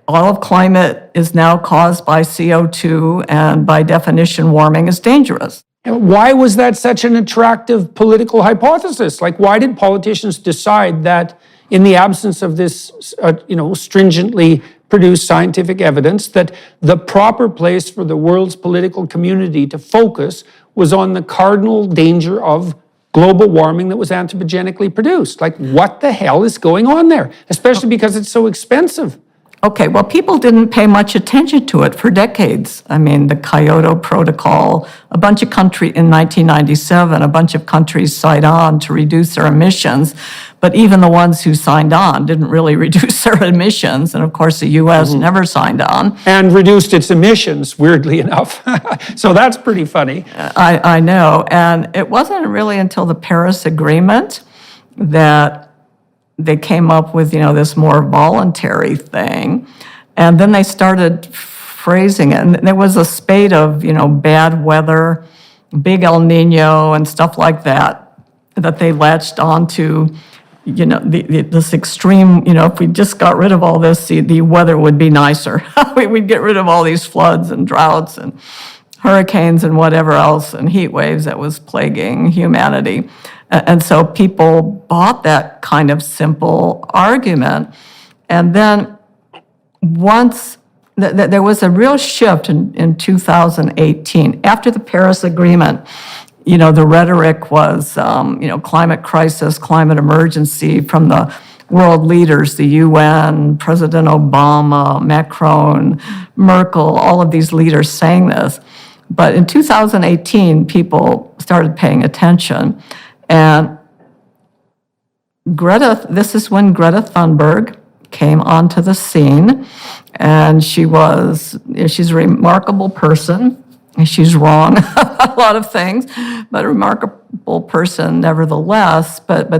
of climate is now caused by CO2, and by definition, warming is dangerous. Why was that such an attractive political hypothesis? Like, why did politicians decide that in the absence of this, stringently produced scientific evidence, that the proper place for the world's political community to focus was on the cardinal danger of global warming that was anthropogenically produced? Like, what the hell is going on there? Especially because it's so expensive. Okay, well, people didn't pay much attention to it for decades. I mean, the Kyoto Protocol, a bunch of countries in 1997, a bunch of countries signed on to reduce their emissions, but even the ones who signed on didn't really reduce their emissions, and of course the U.S. never signed on. And reduced its emissions, weirdly enough. So that's pretty funny. I know, and it wasn't really until the Paris Agreement that they came up with, this more voluntary thing. And then they started phrasing it. And there was a spate of, bad weather, big El Nino and stuff like that they latched onto, this extreme, if we just got rid of all this, the weather would be nicer. We'd get rid of all these floods and droughts and hurricanes and whatever else and heat waves that was plaguing humanity. And so people bought that kind of simple argument. And then once there was a real shift in 2018, after the Paris Agreement, the rhetoric was, climate crisis, climate emergency from the world leaders, the UN, President Obama, Macron, Merkel, all of these leaders saying this. But in 2018, people started paying attention. And this is when Greta Thunberg came onto the scene. And she's a remarkable person. She's wrong a lot of things, but a remarkable person nevertheless. But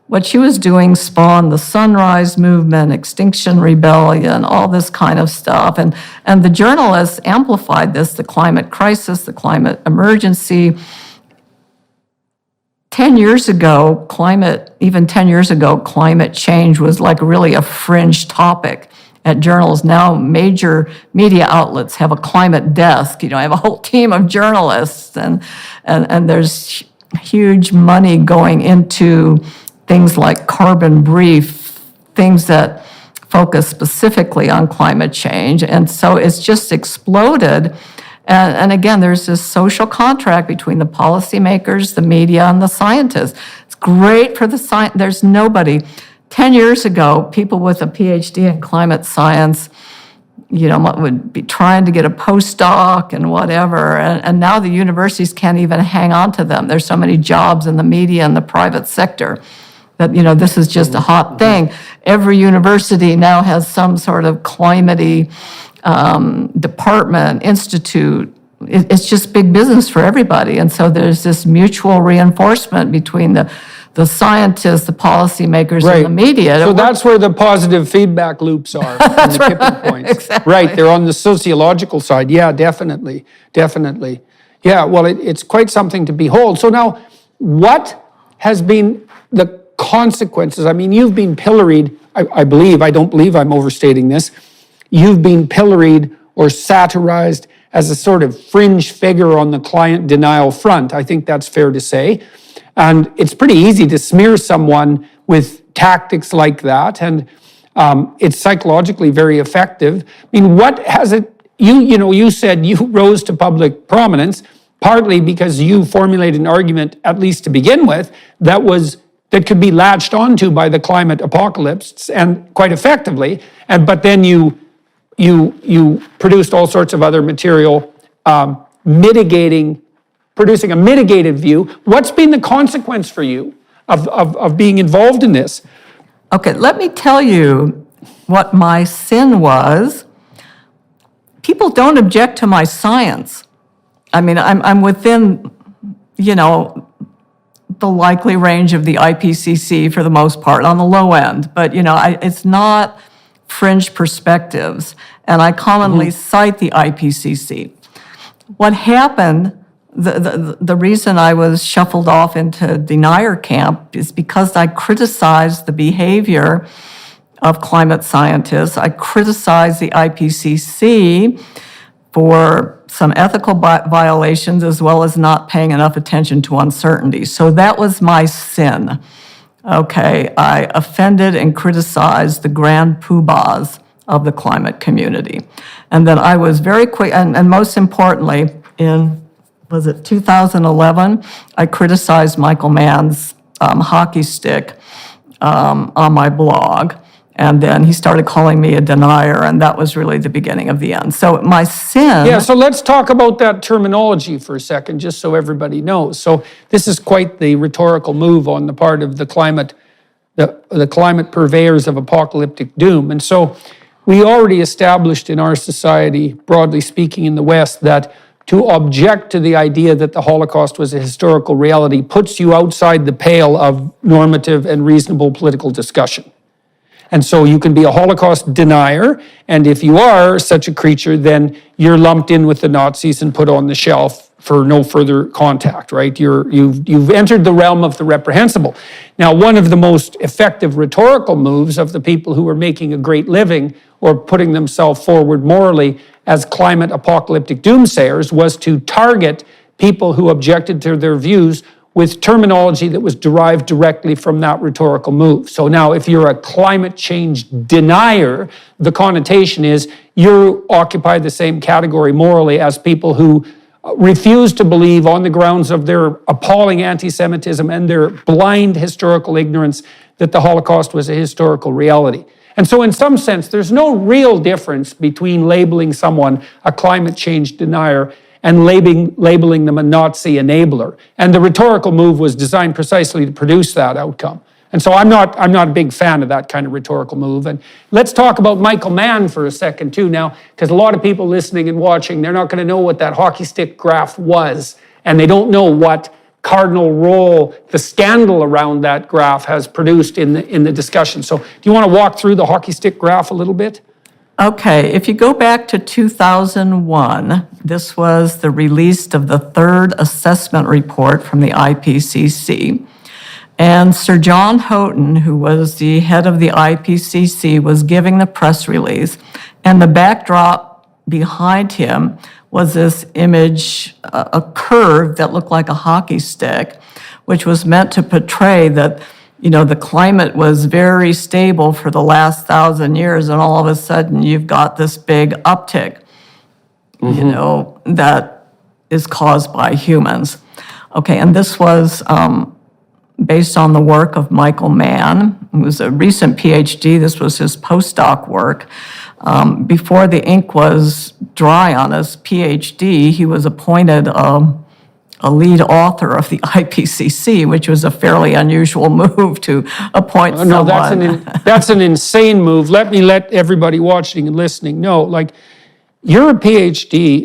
what she was doing spawned the Sunrise Movement, Extinction Rebellion, all this kind of stuff. And the journalists amplified this, the climate crisis, the climate emergency. 10 years ago, climate change was like really a fringe topic at journals. Now major media outlets have a climate desk, I have a whole team of journalists, and there's huge money going into things like Carbon Brief, things that focus specifically on climate change. And so it's just exploded. And again, there's this social contract between the policymakers, the media, and the scientists. It's great for the science. There's nobody. 10 years ago, people with a PhD in climate science, would be trying to get a postdoc and whatever. And now the universities can't even hang on to them. There's so many jobs in the media and the private sector that, this is just a hot thing. Every university now has some sort of climate-y department, institute. It's just big business for everybody. And so there's this mutual reinforcement between the scientists, the policymakers, and the media. So that's where the positive feedback loops are, and the tipping points. Exactly. Right, they're on the sociological side. Yeah, definitely. Yeah, well, it's quite something to behold. So now, what has been the consequences? I mean, you've been pilloried, I don't believe I'm overstating this, you've been pilloried or satirized as a sort of fringe figure on the climate denial front. I think that's fair to say. And it's pretty easy to smear someone with tactics like that, and it's psychologically very effective. I mean, what has it, you said you rose to public prominence, partly because you formulated an argument, at least to begin with, that could be latched onto by the climate apocalypse, and quite effectively, but then you produced all sorts of other material producing a mitigated view. What's been the consequence for you of being involved in this? Okay, let me tell you what my sin was. People don't object to my science. I mean, I'm within, the likely range of the IPCC for the most part, on the low end. But, it's not fringe perspectives. And I commonly cite the IPCC. What happened, the reason I was shuffled off into denier camp is because I criticized the behavior of climate scientists. I criticized the IPCC for some ethical violations as well as not paying enough attention to uncertainty. So that was my sin. Okay, I offended and criticized the grand poobahs of the climate community. And then I was very quick, and most importantly, in 2011, I criticized Michael Mann's hockey stick on my blog. And then he started calling me a denier, and that was really the beginning of the end. So my sin... Yeah, so let's talk about that terminology for a second, just so everybody knows. So this is quite the rhetorical move on the part of the climate purveyors of apocalyptic doom. And so we already established in our society, broadly speaking in the West, that to object to the idea that the Holocaust was a historical reality puts you outside the pale of normative and reasonable political discussion. And so you can be a Holocaust denier, and if you are such a creature, then you're lumped in with the Nazis and put on the shelf for no further contact, right? You've entered the realm of the reprehensible. Now, one of the most effective rhetorical moves of the people who were making a great living or putting themselves forward morally as climate apocalyptic doomsayers was to target people who objected to their views with terminology that was derived directly from that rhetorical move. So now if you're a climate change denier, the connotation is you occupy the same category morally as people who refuse to believe on the grounds of their appalling anti-Semitism and their blind historical ignorance that the Holocaust was a historical reality. And so in some sense, there's no real difference between labeling someone a climate change denier and labeling them a Nazi enabler. And the rhetorical move was designed precisely to produce that outcome. And so I'm not a big fan of that kind of rhetorical move. And let's talk about Michael Mann for a second too now, because a lot of people listening and watching, they're not going to know what that hockey stick graph was, and they don't know what cardinal role the scandal around that graph has produced in the discussion. So do you want to walk through the hockey stick graph a little bit? Okay, if you go back to 2001, this was the release of the third assessment report from the IPCC. And Sir John Houghton, who was the head of the IPCC, was giving the press release. And the backdrop behind him was this image, a curve that looked like a hockey stick, which was meant to portray that, you know, the climate was very stable for the last 1,000 years, and all of a sudden you've got this big uptick, you know, that is caused by humans. Okay, and this was based on the work of Michael Mann, who was a recent PhD. This was his postdoc work. Before the ink was dry on his PhD, he was appointed a lead author of the IPCC, which was a fairly unusual move to appoint someone. No, that's an insane move. Let everybody watching and listening know, like, your PhD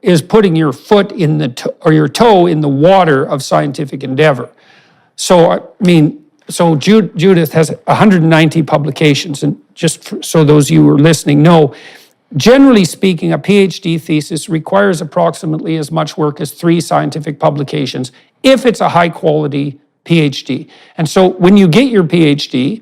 is putting your foot in or your toe in the water of scientific endeavor. So, I mean, Judith has 190 publications, and just so those of you who are listening know, generally speaking, a PhD thesis requires approximately as much work as 3 scientific publications if it's a high-quality PhD. And so when you get your PhD,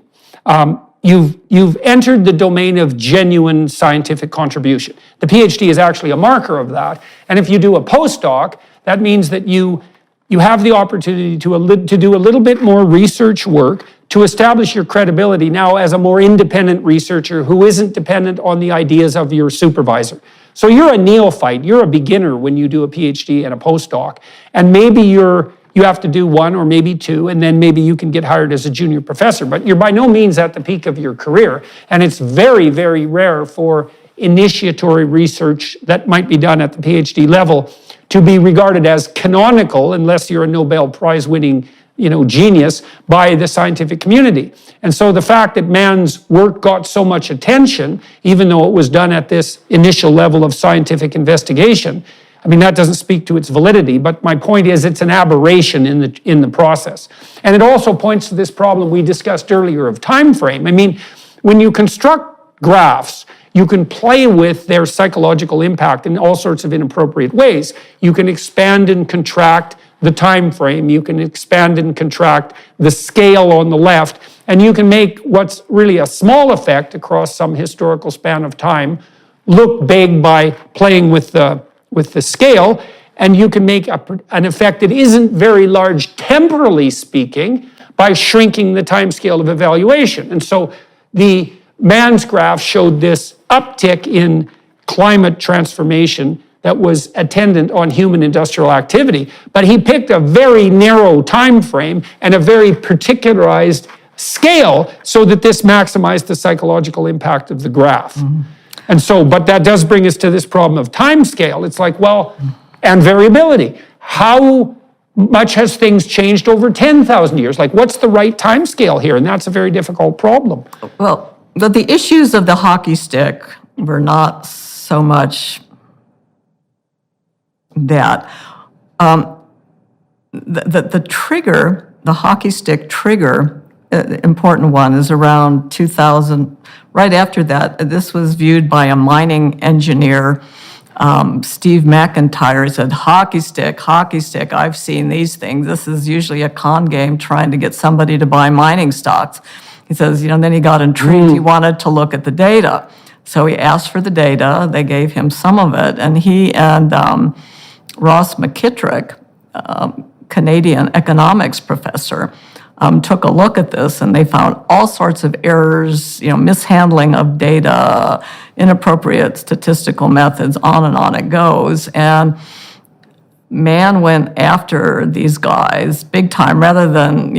you've entered the domain of genuine scientific contribution. The PhD is actually a marker of that. And if you do a postdoc, that means that you have the opportunity to do a little bit more research work to establish your credibility now as a more independent researcher who isn't dependent on the ideas of your supervisor. So you're a neophyte, you're a beginner when you do a PhD and a postdoc, and maybe you have to do 1 or maybe 2, and then maybe you can get hired as a junior professor, but you're by no means at the peak of your career, and it's very, very rare for initiatory research that might be done at the PhD level to be regarded as canonical, unless you're a Nobel Prize winning genius, by the scientific community. And so the fact that Mann's work got so much attention, even though it was done at this initial level of scientific investigation, I mean, that doesn't speak to its validity, but my point is it's an aberration in the process. And it also points to this problem we discussed earlier of time frame. I mean, when you construct graphs, you can play with their psychological impact in all sorts of inappropriate ways. You can expand and contract the time frame, you can expand and contract the scale on the left, and you can make what's really a small effect across some historical span of time look big by playing with the scale, and you can make an effect that isn't very large temporally speaking by shrinking the time scale of evaluation. And so the Mann's graph showed this uptick in climate transformation that was attendant on human industrial activity, but he picked a very narrow time frame and a very particularized scale so that this maximized the psychological impact of the graph. Mm-hmm. And so, but that does bring us to this problem of time scale. It's like, well, and variability. How much has things changed over 10,000 years? Like, what's the right time scale here? And that's a very difficult problem. Well, the issues of the hockey stick were not so much that. The trigger, the hockey stick trigger, important one, is around 2000. Right after that, this was viewed by a mining engineer, Steve McIntyre. He said, hockey stick, I've seen these things. This is usually a con game trying to get somebody to buy mining stocks. He says, then he got intrigued. He wanted to look at the data. So he asked for the data. They gave him some of it, and he and Ross McKittrick, Canadian economics professor, took a look at this, and they found all sorts of errors, mishandling of data, inappropriate statistical methods, on it goes. And Mann went after these guys big time, rather than,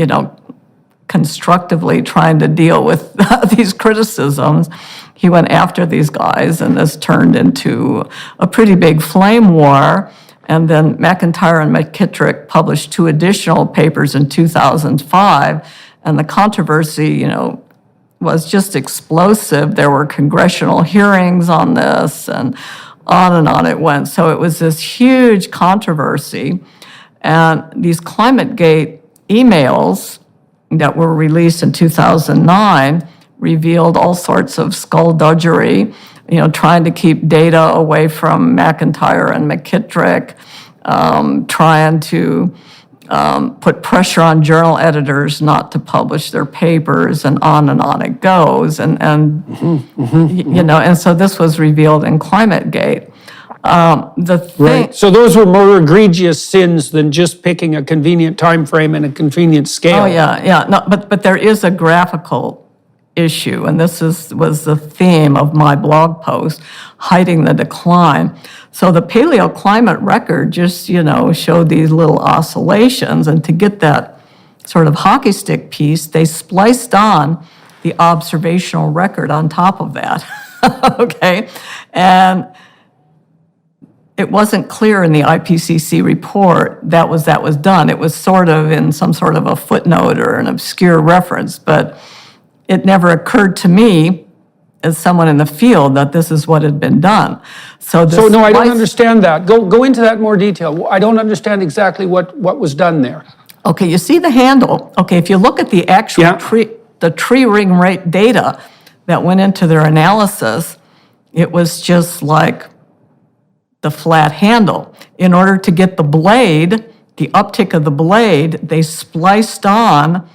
constructively trying to deal with these criticisms. He went after these guys, and this turned into a pretty big flame war. And then McIntyre and McKittrick published 2 additional papers in 2005, and the controversy, was just explosive. There were congressional hearings on this, and on it went. So it was this huge controversy, and these ClimateGate emails that were released in 2009 revealed all sorts of skullduggery, trying to keep data away from McIntyre and McKittrick, trying to put pressure on journal editors not to publish their papers, and on it goes. And so this was revealed in ClimateGate. Right. So those were more egregious sins than just picking a convenient time frame and a convenient scale. Oh, yeah. No, but there is a graphical issue, and this was the theme of my blog post, Hiding the Decline. So the paleoclimate record just, showed these little oscillations, and to get that sort of hockey stick piece, they spliced on the observational record on top of that, okay? And it wasn't clear in the IPCC report that was done. It was sort of in some sort of a footnote or an obscure reference, but it never occurred to me as someone in the field that this is what had been done. So no, I don't understand that. Go into that in more detail. I don't understand exactly what was done there. Okay, you see the handle. Okay, if you look at the actual tree ring rate data that went into their analysis, it was just like the flat handle. In order to get the blade, the uptick of the blade, they spliced on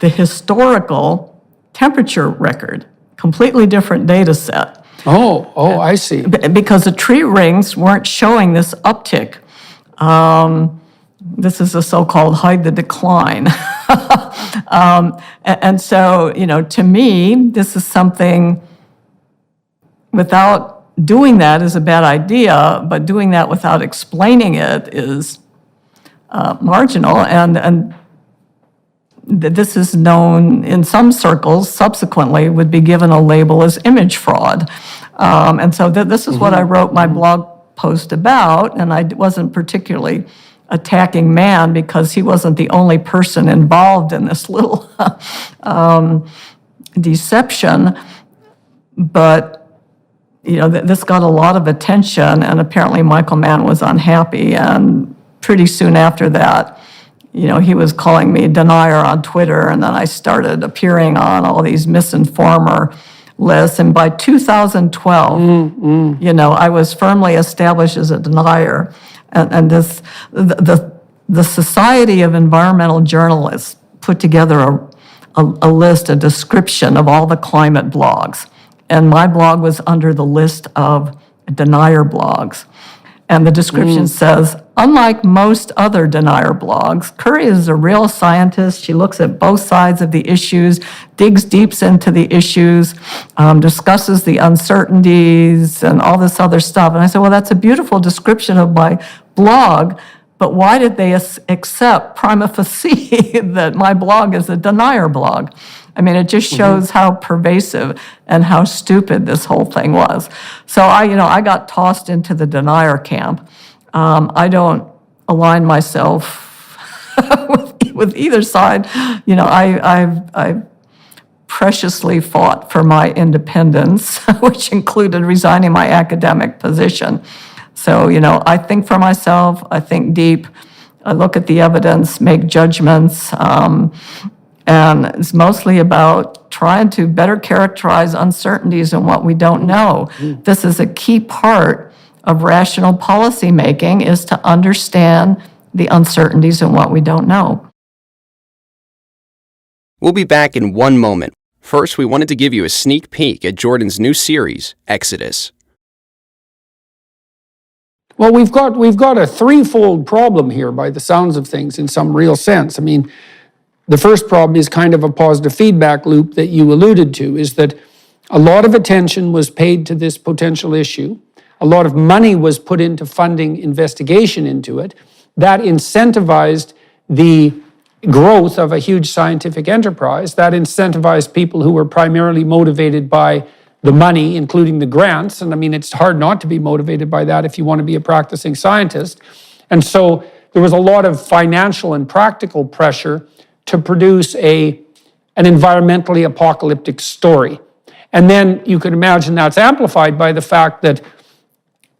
the historical temperature record, completely different data set. Oh, I see. Because the tree rings weren't showing this uptick. This is the so-called hide the decline. And so, to me, this is something, without doing that is a bad idea, but doing that without explaining it is marginal. And this is known in some circles, subsequently would be given a label as image fraud. And so this is what I wrote my blog post about, and I wasn't particularly attacking Mann because he wasn't the only person involved in this little deception, but this got a lot of attention, and apparently Michael Mann was unhappy, and pretty soon after that, he was calling me denier on Twitter, and then I started appearing on all these misinformer lists, and by 2012, I was firmly established as a denier, and the Society of Environmental Journalists put together a list, a description of all the climate blogs. And my blog was under the list of denier blogs. And the description says, unlike most other denier blogs, Curry is a real scientist. She looks at both sides of the issues, digs deep into the issues, discusses the uncertainties and all this other stuff. And I said, well, that's a beautiful description of my blog, but why did they accept prima facie that my blog is a denier blog? I mean, it just shows how pervasive and how stupid this whole thing was. So I got tossed into the denier camp. I don't align myself with either side. I've preciously fought for my independence, which included resigning my academic position. So, I think for myself, I think deep, I look at the evidence, make judgments, and it's mostly about trying to better characterize uncertainties in what we don't know. This is a key part of rational policy making, is to understand the uncertainties in what we don't know. We'll be back in one moment. First, we wanted to give you a sneak peek at Jordan's new series, Exodus. Well, we've got a threefold problem here by the sounds of things in some real sense. I mean, the first problem is kind of a positive feedback loop that you alluded to, is that a lot of attention was paid to this potential issue. A lot of money was put into funding investigation into it. That incentivized the growth of a huge scientific enterprise. That incentivized people who were primarily motivated by the money, including the grants. And I mean, it's hard not to be motivated by that if you want to be a practicing scientist. And so there was a lot of financial and practical pressure to produce an environmentally apocalyptic story. And then you can imagine that's amplified by the fact that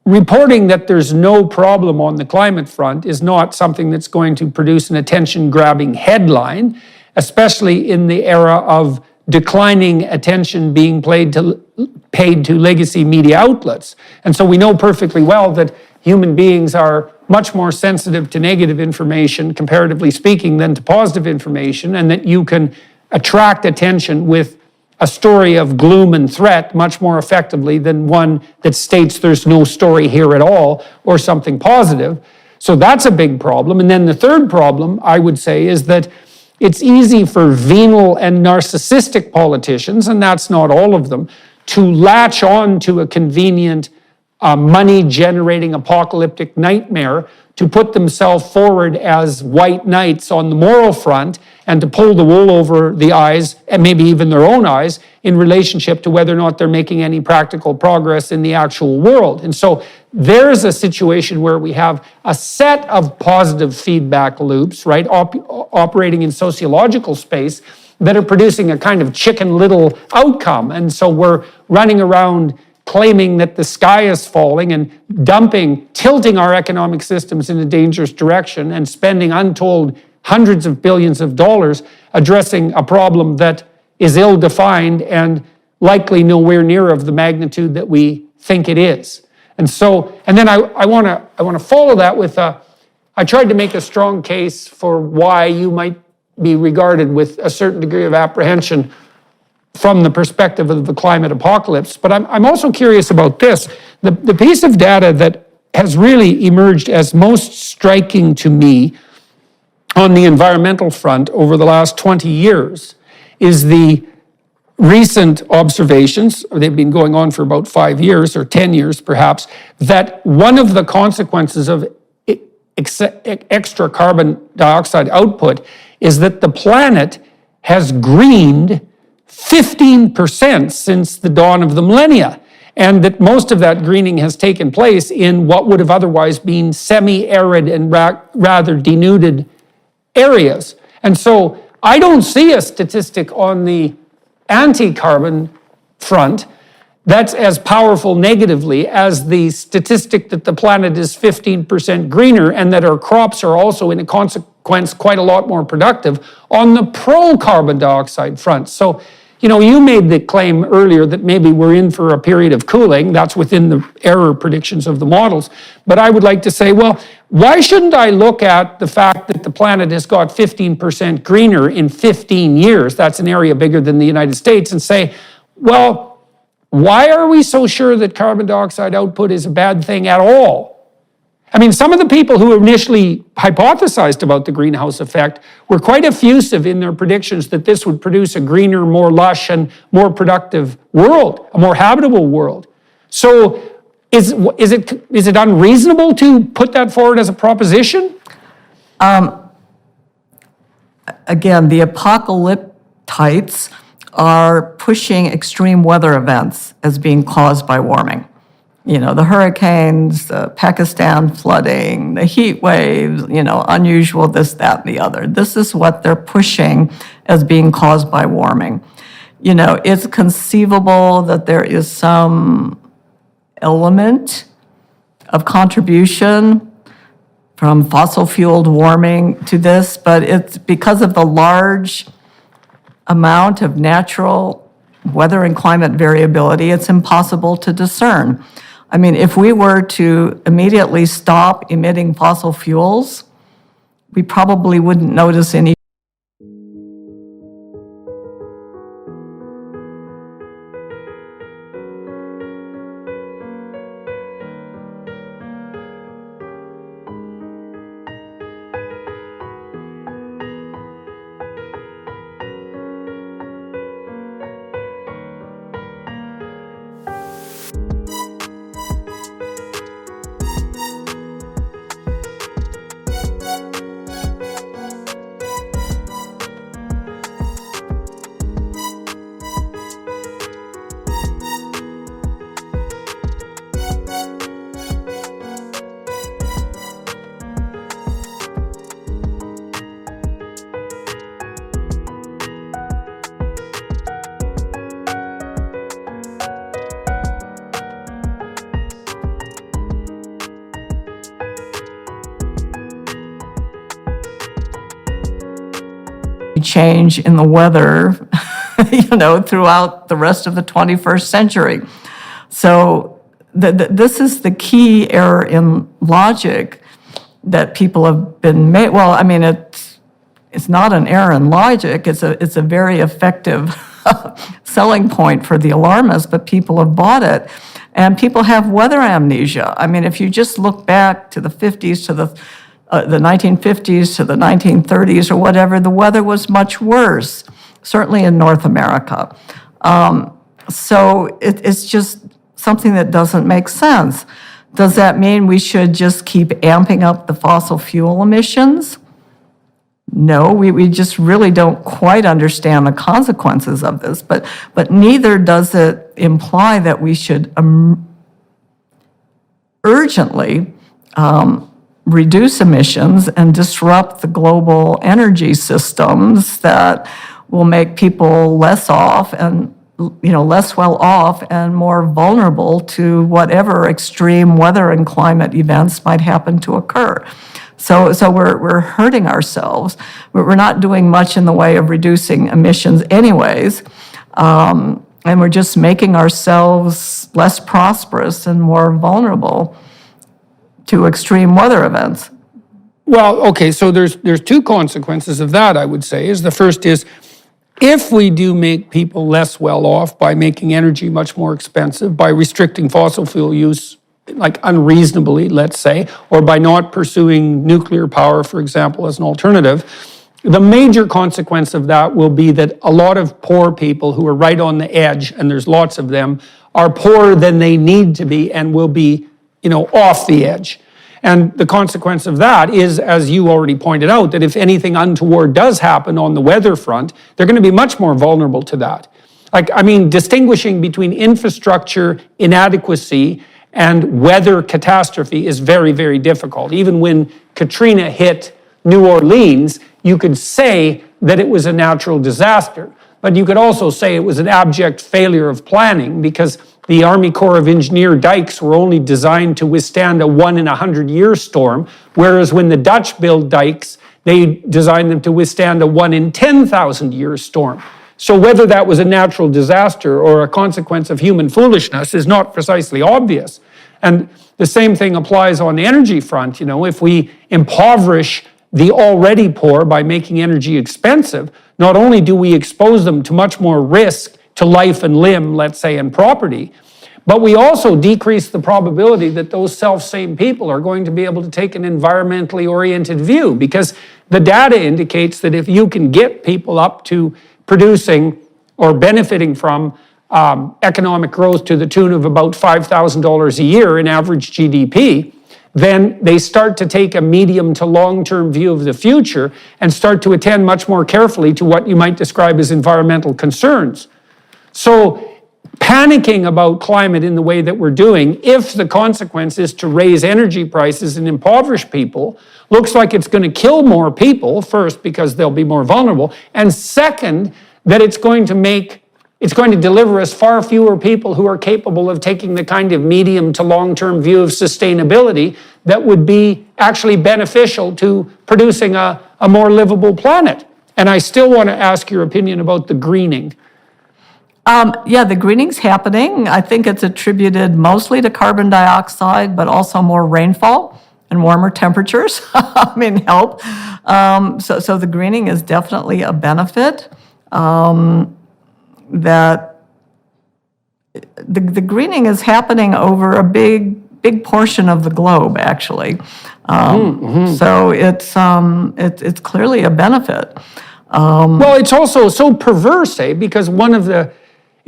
reporting that there's no problem on the climate front is not something that's going to produce an attention-grabbing headline, especially in the era of declining attention being paid to legacy media outlets. And so we know perfectly well that human beings are much more sensitive to negative information, comparatively speaking, than to positive information, and that you can attract attention with a story of gloom and threat much more effectively than one that states there's no story here at all or something positive. So that's a big problem. And then the third problem, I would say, is that it's easy for venal and narcissistic politicians, and that's not all of them, to latch on to a convenient money-generating apocalyptic nightmare, to put themselves forward as white knights on the moral front, and to pull the wool over the eyes, and maybe even their own eyes, in relationship to whether or not they're making any practical progress in the actual world. And so there's a situation where we have a set of positive feedback loops, right, operating in sociological space, that are producing a kind of Chicken Little outcome. And so we're running around claiming that the sky is falling and tilting our economic systems in a dangerous direction and spending untold hundreds of billions of dollars addressing a problem that is ill-defined and likely nowhere near of the magnitude that we think it is. And then I want to follow that with I tried to make a strong case for why you might be regarded with a certain degree of apprehension from the perspective of the climate apocalypse. But I'm also curious about this. The piece of data that has really emerged as most striking to me on the environmental front over the last 20 years is the recent observations, they've been going on for about 5 years or 10 years perhaps, that one of the consequences of extra carbon dioxide output is that the planet has greened 15% since the dawn of the millennia, and that most of that greening has taken place in what would have otherwise been semi-arid and rather denuded areas. And so I don't see a statistic on the anti-carbon front that's as powerful negatively as the statistic that the planet is 15% greener and that our crops are also, in a consequence, quite a lot more productive on the pro-carbon dioxide front. So, you made the claim earlier that maybe we're in for a period of cooling. That's within the error predictions of the models. But I would like to say, well, why shouldn't I look at the fact that the planet has got 15% greener in 15 years? That's an area bigger than the United States, and say, well, why are we so sure that carbon dioxide output is a bad thing at all? I mean, some of the people who initially hypothesized about the greenhouse effect were quite effusive in their predictions that this would produce a greener, more lush, and more productive world, a more habitable world. So is it unreasonable to put that forward as a proposition? Again, the apocalyptites are pushing extreme weather events as being caused by warming. The hurricanes, the Pakistan flooding, the heat waves, unusual this, that, and the other. This is what they're pushing as being caused by warming. It's conceivable that there is some element of contribution from fossil-fueled warming to this, but it's because of the large amount of natural weather and climate variability, it's impossible to discern. I mean, if we were to immediately stop emitting fossil fuels, we probably wouldn't notice any. change in the weather, throughout the rest of the 21st century. So this is the key error in logic that people have been made. Well, I mean, it's not an error in logic. It's a very effective selling point for the alarmists, but people have bought it. And people have weather amnesia. I mean, if you just look back to the 50s, to the 1950s, to the 1930s or whatever, the weather was much worse, certainly in North America. So it's just something that doesn't make sense. Does that mean we should just keep amping up the fossil fuel emissions? No, we just really don't quite understand the consequences of this, but neither does it imply that we should urgently reduce emissions and disrupt the global energy systems that will make people less well off and more vulnerable to whatever extreme weather and climate events might happen to occur. So we're hurting ourselves. We're not doing much in the way of reducing emissions anyways, and we're just making ourselves less prosperous and more vulnerable to extreme weather events. Well, okay, so there's two consequences of that, I would say. The first is, if we do make people less well off by making energy much more expensive, by restricting fossil fuel use, like unreasonably, let's say, or by not pursuing nuclear power, for example, as an alternative, the major consequence of that will be that a lot of poor people who are right on the edge, and there's lots of them, are poorer than they need to be and will be, off the edge. And the consequence of that is, as you already pointed out, that if anything untoward does happen on the weather front, they're going to be much more vulnerable to that. Distinguishing between infrastructure inadequacy and weather catastrophe is very, very difficult. Even when Katrina hit New Orleans, you could say that it was a natural disaster, but you could also say it was an abject failure of planning because the Army Corps of Engineer dikes were only designed to withstand a 1-in-100-year storm, whereas when the Dutch built dikes, they designed them to withstand a 1-in-10,000-year storm. So whether that was a natural disaster or a consequence of human foolishness is not precisely obvious. And the same thing applies on the energy front. If we impoverish the already poor by making energy expensive, not only do we expose them to much more risk to life and limb, let's say, and property, but we also decrease the probability that those self-same people are going to be able to take an environmentally oriented view, because the data indicates that if you can get people up to producing or benefiting from economic growth to the tune of about $5,000 a year in average GDP, then they start to take a medium to long-term view of the future and start to attend much more carefully to what you might describe as environmental concerns. So panicking about climate in the way that we're doing, if the consequence is to raise energy prices and impoverish people, looks like it's going to kill more people, first, because they'll be more vulnerable, and second, that it's going to deliver us far fewer people who are capable of taking the kind of medium to long-term view of sustainability that would be actually beneficial to producing a more livable planet. And I still want to ask your opinion about the greening. The greening's happening. I think it's attributed mostly to carbon dioxide, but also more rainfall and warmer temperatures. Help. So the greening is definitely a benefit. That the greening is happening over a big portion of the globe, actually. So it's clearly a benefit. Well, it's also so perverse, because one of the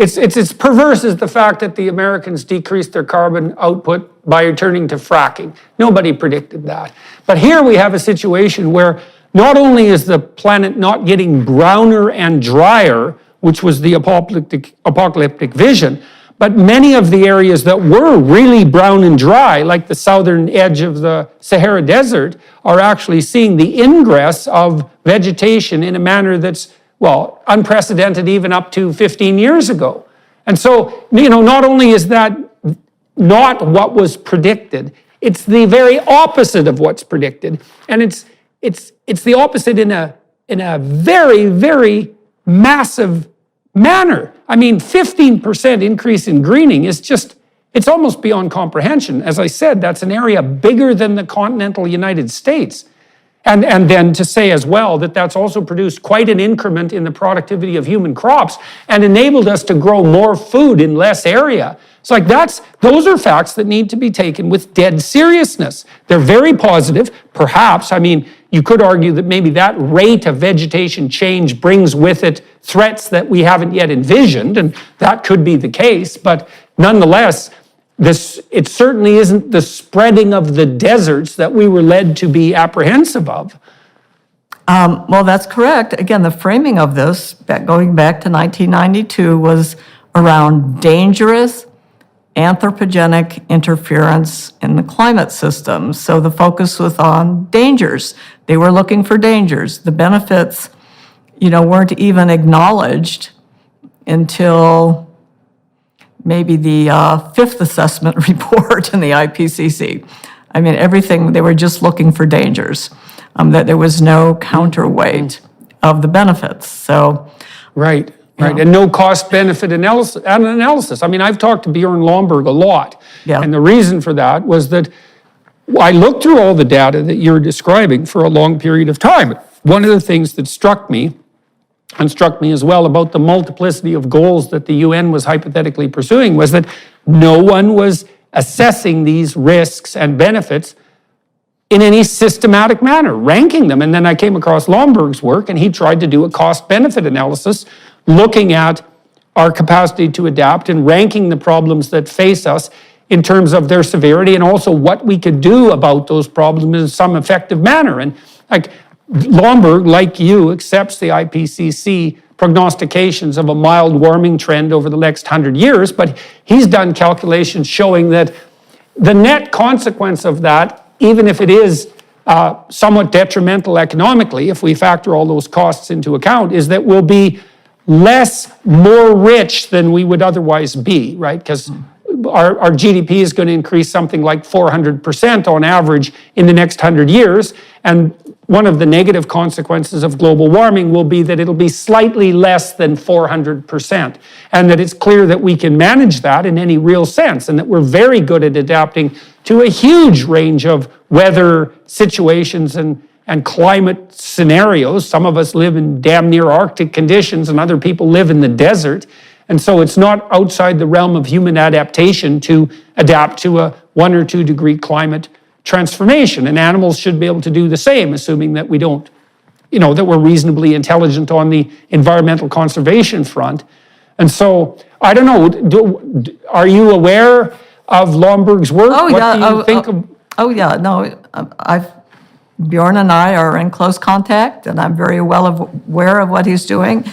it's perverse is the fact that the Americans decreased their carbon output by returning to fracking. Nobody predicted that. But here we have a situation where not only is the planet not getting browner and drier, which was the apocalyptic vision, but many of the areas that were really brown and dry, like the southern edge of the Sahara Desert, are actually seeing the ingress of vegetation in a manner that's, unprecedented even up to 15 years ago. And so, not only is that not what was predicted, it's the very opposite of what's predicted. And it's the opposite in in a very, very massive manner. I mean, 15% increase in greening is just, it's almost beyond comprehension. As I said, that's an area bigger than the continental United States. And then to say as well that that's also produced quite an increment in the productivity of human crops and enabled us to grow more food in less area. It's like those are facts that need to be taken with dead seriousness. They're very positive. Perhaps, I mean, you could argue that maybe that rate of vegetation change brings with it threats that we haven't yet envisioned, and that could be the case. But nonetheless, it certainly isn't the spreading of the deserts that we were led to be apprehensive of. Well, that's correct. Again, the framing of this, going back to 1992, was around dangerous anthropogenic interference in the climate system. So the focus was on dangers. They were looking for dangers. The benefits, weren't even acknowledged until maybe the fifth assessment report in the IPCC. I mean, everything, they were just looking for dangers, that there was no counterweight of the benefits. So, Right. And no cost-benefit analysis. I mean, I've talked to Bjorn Lomborg a lot. Yeah. And the reason for that was that I looked through all the data that you're describing for a long period of time. One of the things that struck me as well about the multiplicity of goals that the UN was hypothetically pursuing was that no one was assessing these risks and benefits in any systematic manner, ranking them. And then I came across Lomborg's work, and he tried to do a cost-benefit analysis looking at our capacity to adapt and ranking the problems that face us in terms of their severity and also what we could do about those problems in some effective manner. And like Lomborg, like you, accepts the IPCC prognostications of a mild warming trend over the next 100 years, but he's done calculations showing that the net consequence of that, even if it is somewhat detrimental economically, if we factor all those costs into account, is that we'll be more rich than we would otherwise be, right? Because our GDP is going to increase something like 400% on average in the next 100 years. And one of the negative consequences of global warming will be that it'll be slightly less than 400%. And that it's clear that we can manage that in any real sense, and that we're very good at adapting to a huge range of weather situations and climate scenarios. Some of us live in damn near Arctic conditions, and other people live in the desert. And so it's not outside the realm of human adaptation to adapt to a 1 or 2 degree climate transformation. And animals should be able to do the same, assuming that we don't, that we're reasonably intelligent on the environmental conservation front. And so, I don't know, are you aware of Lomborg's work? Oh, what yeah. do you think of? Oh, yeah. No, Bjorn and I are in close contact, and I'm very well aware of what he's doing,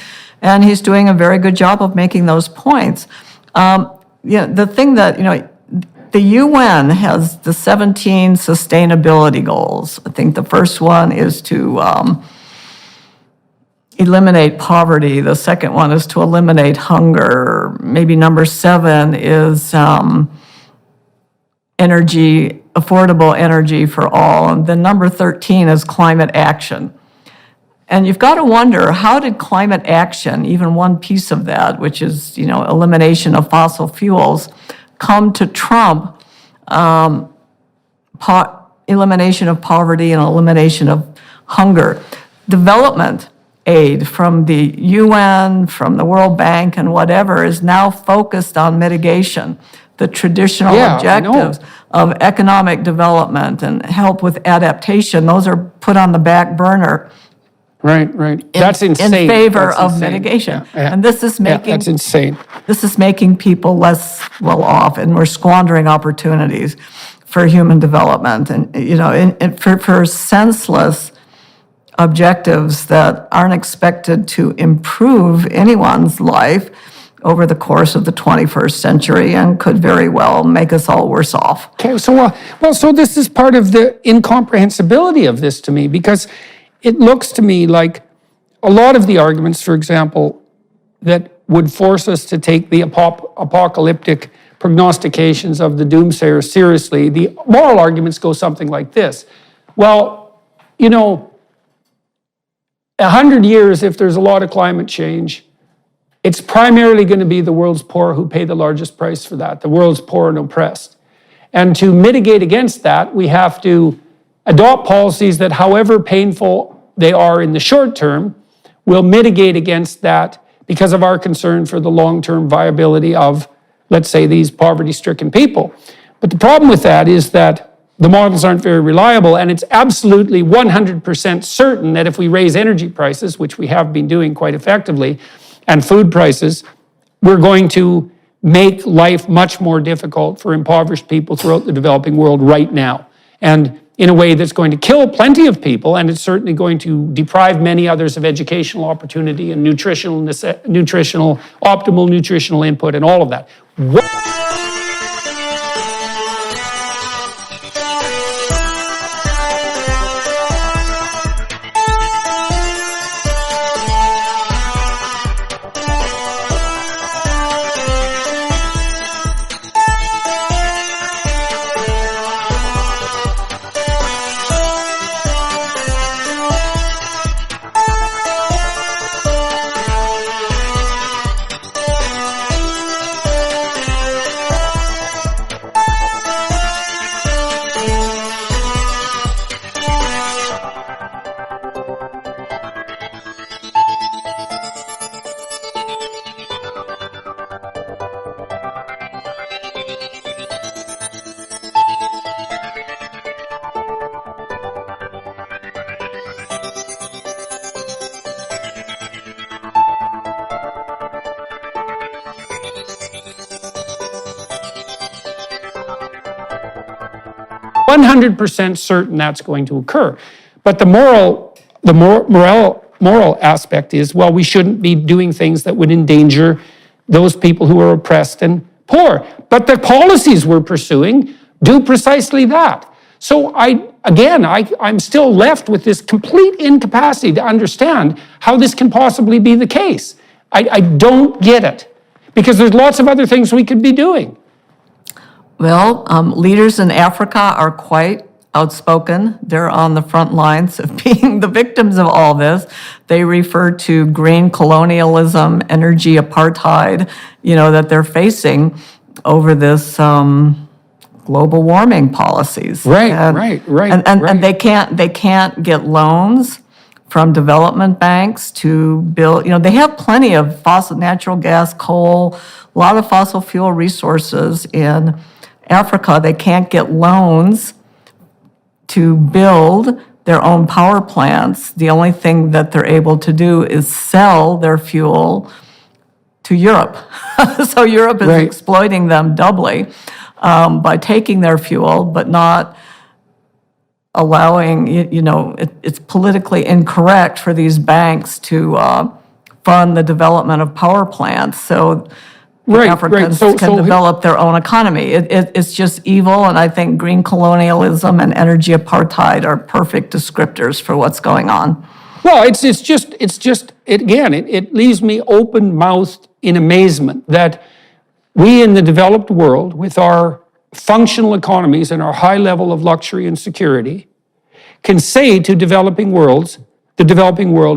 and he's doing a very good job of making those points. The thing that, the UN has the 17 sustainability goals. I think the first one is to eliminate poverty. The second one is to eliminate hunger. Maybe number 7 is affordable energy for all. And then number 13 is climate action. And you've got to wonder, how did climate action, even one piece of that, which is, elimination of fossil fuels, come to trump elimination of poverty and elimination of hunger? Development aid from the UN, from the World Bank, and whatever is now focused on mitigation. The traditional objectives of economic development and help with adaptation, those are put on the back burner. Right. That's insane. In favor of mitigation. Yeah. And this is making that's insane. This is making people less well off, and we're squandering opportunities for human development, and for senseless objectives that aren't expected to improve anyone's life over the course of the 21st century and could very well make us all worse off. Okay, so so this is part of the incomprehensibility of this to me, because it looks to me like a lot of the arguments, for example, that would force us to take the apocalyptic prognostications of the doomsayers seriously, the moral arguments go something like this. Well, 100 years, if there's a lot of climate change, it's primarily going to be the world's poor who pay the largest price for that, the world's poor and oppressed. And to mitigate against that, we have to adopt policies that, however painful they are in the short term, will mitigate against that because of our concern for the long-term viability of, let's say, these poverty-stricken people. But the problem with that is that the models aren't very reliable, and it's absolutely 100% certain that if we raise energy prices, which we have been doing quite effectively, and food prices, we're going to make life much more difficult for impoverished people throughout the developing world right now. And in a way that's going to kill plenty of people, and it's certainly going to deprive many others of educational opportunity and optimal nutritional input and all of that. 100% certain that's going to occur. But the moral aspect is, well, we shouldn't be doing things that would endanger those people who are oppressed and poor. But the policies we're pursuing do precisely that. So I'm still left with this complete incapacity to understand how this can possibly be the case. I don't get it, because there's lots of other things we could be doing. Well, leaders in Africa are quite outspoken. They're on the front lines of being the victims of all this. They refer to green colonialism, energy apartheid, that they're facing over this global warming policies. Right. And they can't get loans from development banks to build. They have plenty of natural gas, coal, a lot of fossil fuel resources in Africa. They can't get loans to build their own power plants. The only thing that they're able to do is sell their fuel to Europe. So Europe is exploiting them doubly by taking their fuel, but not allowing, it's politically incorrect for these banks to fund the development of power plants. So Africans can develop their own economy. It's just evil, and I think green colonialism and energy apartheid are perfect descriptors for what's going on. Well, it leaves me open-mouthed in amazement that we in the developed world, with our functional economies and our high level of luxury and security, can say to the developing world,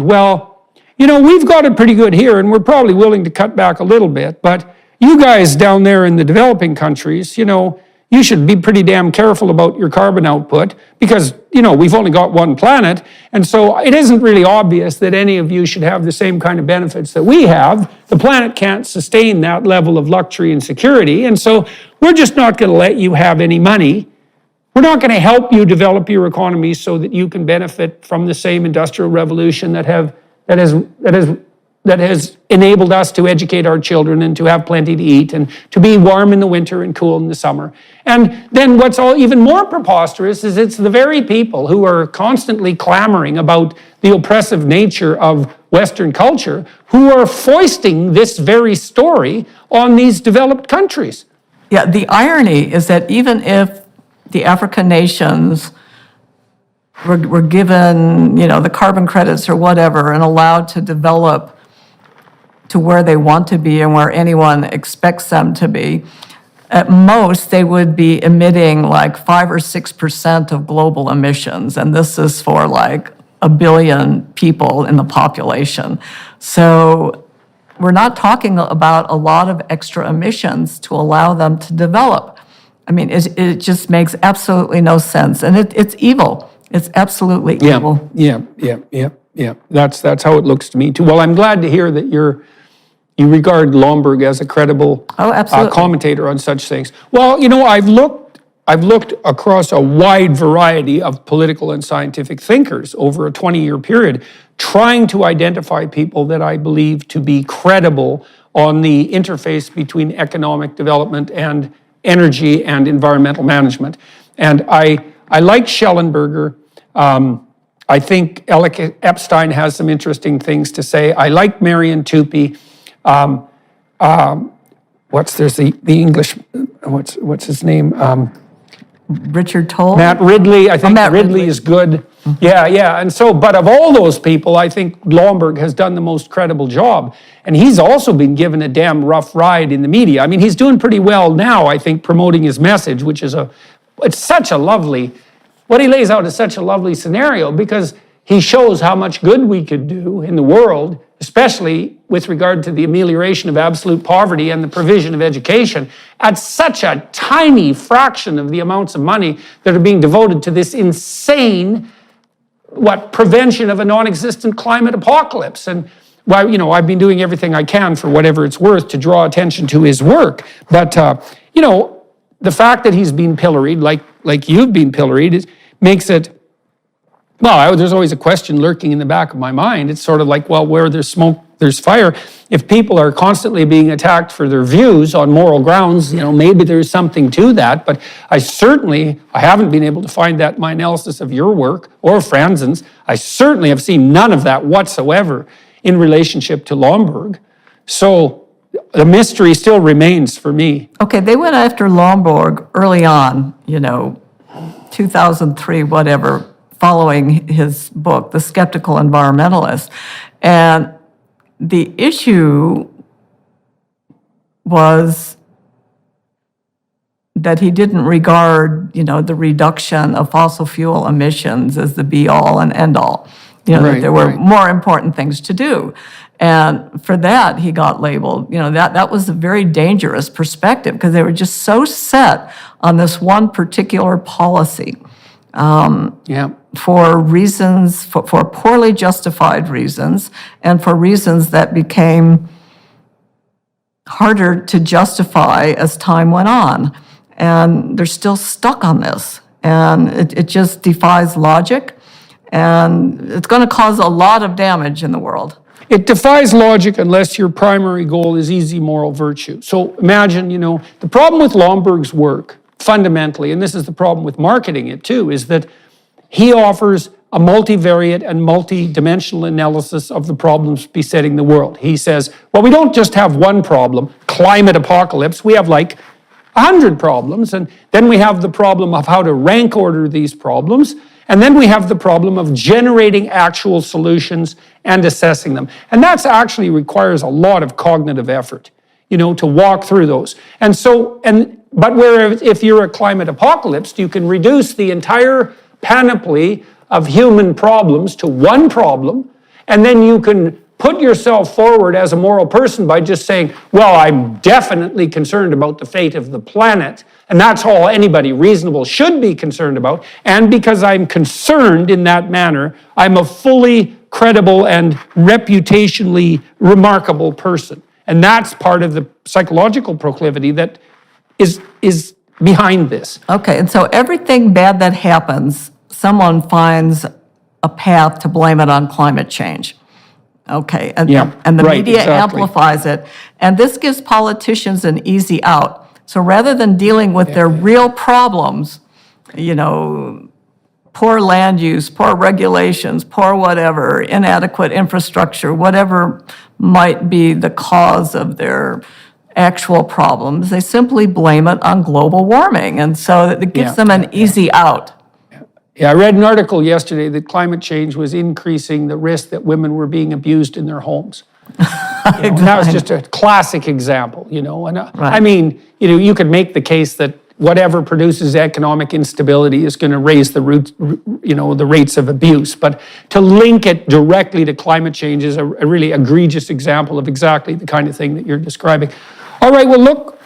well, we've got it pretty good here, and we're probably willing to cut back a little bit, but you guys down there in the developing countries, you should be pretty damn careful about your carbon output, because, we've only got one planet, and so it isn't really obvious that any of you should have the same kind of benefits that we have. The planet can't sustain that level of luxury and security, and so we're just not going to let you have any money. We're not going to help you develop your economy so that you can benefit from the same industrial revolution that has enabled us to educate our children and to have plenty to eat and to be warm in the winter and cool in the summer. And then what's even more preposterous is it's the very people who are constantly clamoring about the oppressive nature of Western culture who are foisting this very story on these developed countries. Yeah, the irony is that even if the African nations were given, the carbon credits or whatever and allowed to develop to where they want to be and where anyone expects them to be, at most they would be emitting like 5 or 6% of global emissions. And this is for like 1 billion people in the population. So we're not talking about a lot of extra emissions to allow them to develop. I mean, it just makes absolutely no sense. And it's evil. It's absolutely evil. Yeah. That's how it looks to me too. Well, I'm glad to hear that you regard Lomborg as a credible absolutely. Commentator on such things. Well, I've looked across a wide variety of political and scientific thinkers over a 20-year period, trying to identify people that I believe to be credible on the interface between economic development and energy and environmental management. And I like Schellenberger. I think Alec Epstein has some interesting things to say. I like Marion Tupy. There's the English, what's his name? Richard Toll? Matt Ridley. I think Matt Ridley is good. Yeah. And so, but of all those people, I think Lomborg has done the most credible job. And he's also been given a damn rough ride in the media. I mean, he's doing pretty well now, I think, promoting his message, which is it's such a lovely, what he lays out is such a lovely scenario, because he shows how much good we could do in the world, especially with regard to the amelioration of absolute poverty and the provision of education, at such a tiny fraction of the amounts of money that are being devoted to this insane, prevention of a non-existent climate apocalypse. And I've been doing everything I can, for whatever it's worth, to draw attention to his work. But, the fact that he's been pilloried, like you've been pilloried, makes it, there's always a question lurking in the back of my mind. It's sort of like, where there's smoke, there's fire. If people are constantly being attacked for their views on moral grounds, maybe there's something to that. But I haven't been able to find that in my analysis of your work or Franzen's. I certainly have seen none of that whatsoever in relationship to Lomborg. So the mystery still remains for me. Okay, they went after Lomborg early on, 2003, whatever, following his book, The Skeptical Environmentalist. And the issue was that he didn't regard, the reduction of fossil fuel emissions as the be-all and end-all. That there were more important things to do. And for that, he got labeled, that was a very dangerous perspective, because they were just so set on this one particular policy. For reasons, for poorly justified reasons, and for reasons that became harder to justify as time went on. And they're still stuck on this. And it just defies logic, and it's going to cause a lot of damage in the world. It defies logic unless your primary goal is easy moral virtue. So imagine, the problem with Lomborg's work, fundamentally, and this is the problem with marketing it too, is that he offers a multivariate and multi-dimensional analysis of the problems besetting the world. He says, we don't just have one problem, climate apocalypse, we have 100 problems, and then we have the problem of how to rank order these problems, and then we have the problem of generating actual solutions and assessing them. And that actually requires a lot of cognitive effort, to walk through those. But if you're a climate apocalypse, you can reduce the entire panoply of human problems to one problem, and then you can put yourself forward as a moral person by just saying, I'm definitely concerned about the fate of the planet, and that's all anybody reasonable should be concerned about, and because I'm concerned in that manner, I'm a fully credible and reputationally remarkable person. And that's part of the psychological proclivity that is behind this. Okay, and so everything bad that happens, someone finds a path to blame it on climate change. Okay, and the media amplifies it. And this gives politicians an easy out. So rather than dealing with their real problems, poor land use, poor regulations, poor whatever, inadequate infrastructure, whatever might be the cause of their actual problems, they simply blame it on global warming. And so it gives them an easy out. I read an article yesterday that climate change was increasing the risk that women were being abused in their homes. And that was just a classic example, And I mean, you could make the case that whatever produces economic instability is going to raise the rates of abuse. But to link it directly to climate change is a really egregious example of exactly the kind of thing that you're describing. All right, well, look,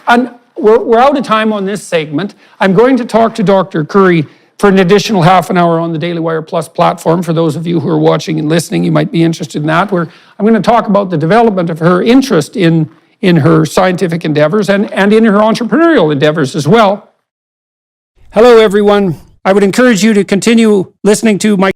we're out of time on this segment. I'm going to talk to Dr. Curry for an additional half an hour on the Daily Wire Plus platform. For those of you who are watching and listening, you might be interested in that, where I'm going to talk about the development of her interest in her scientific endeavors and in her entrepreneurial endeavors as well. Hello, everyone. I would encourage you to continue listening to my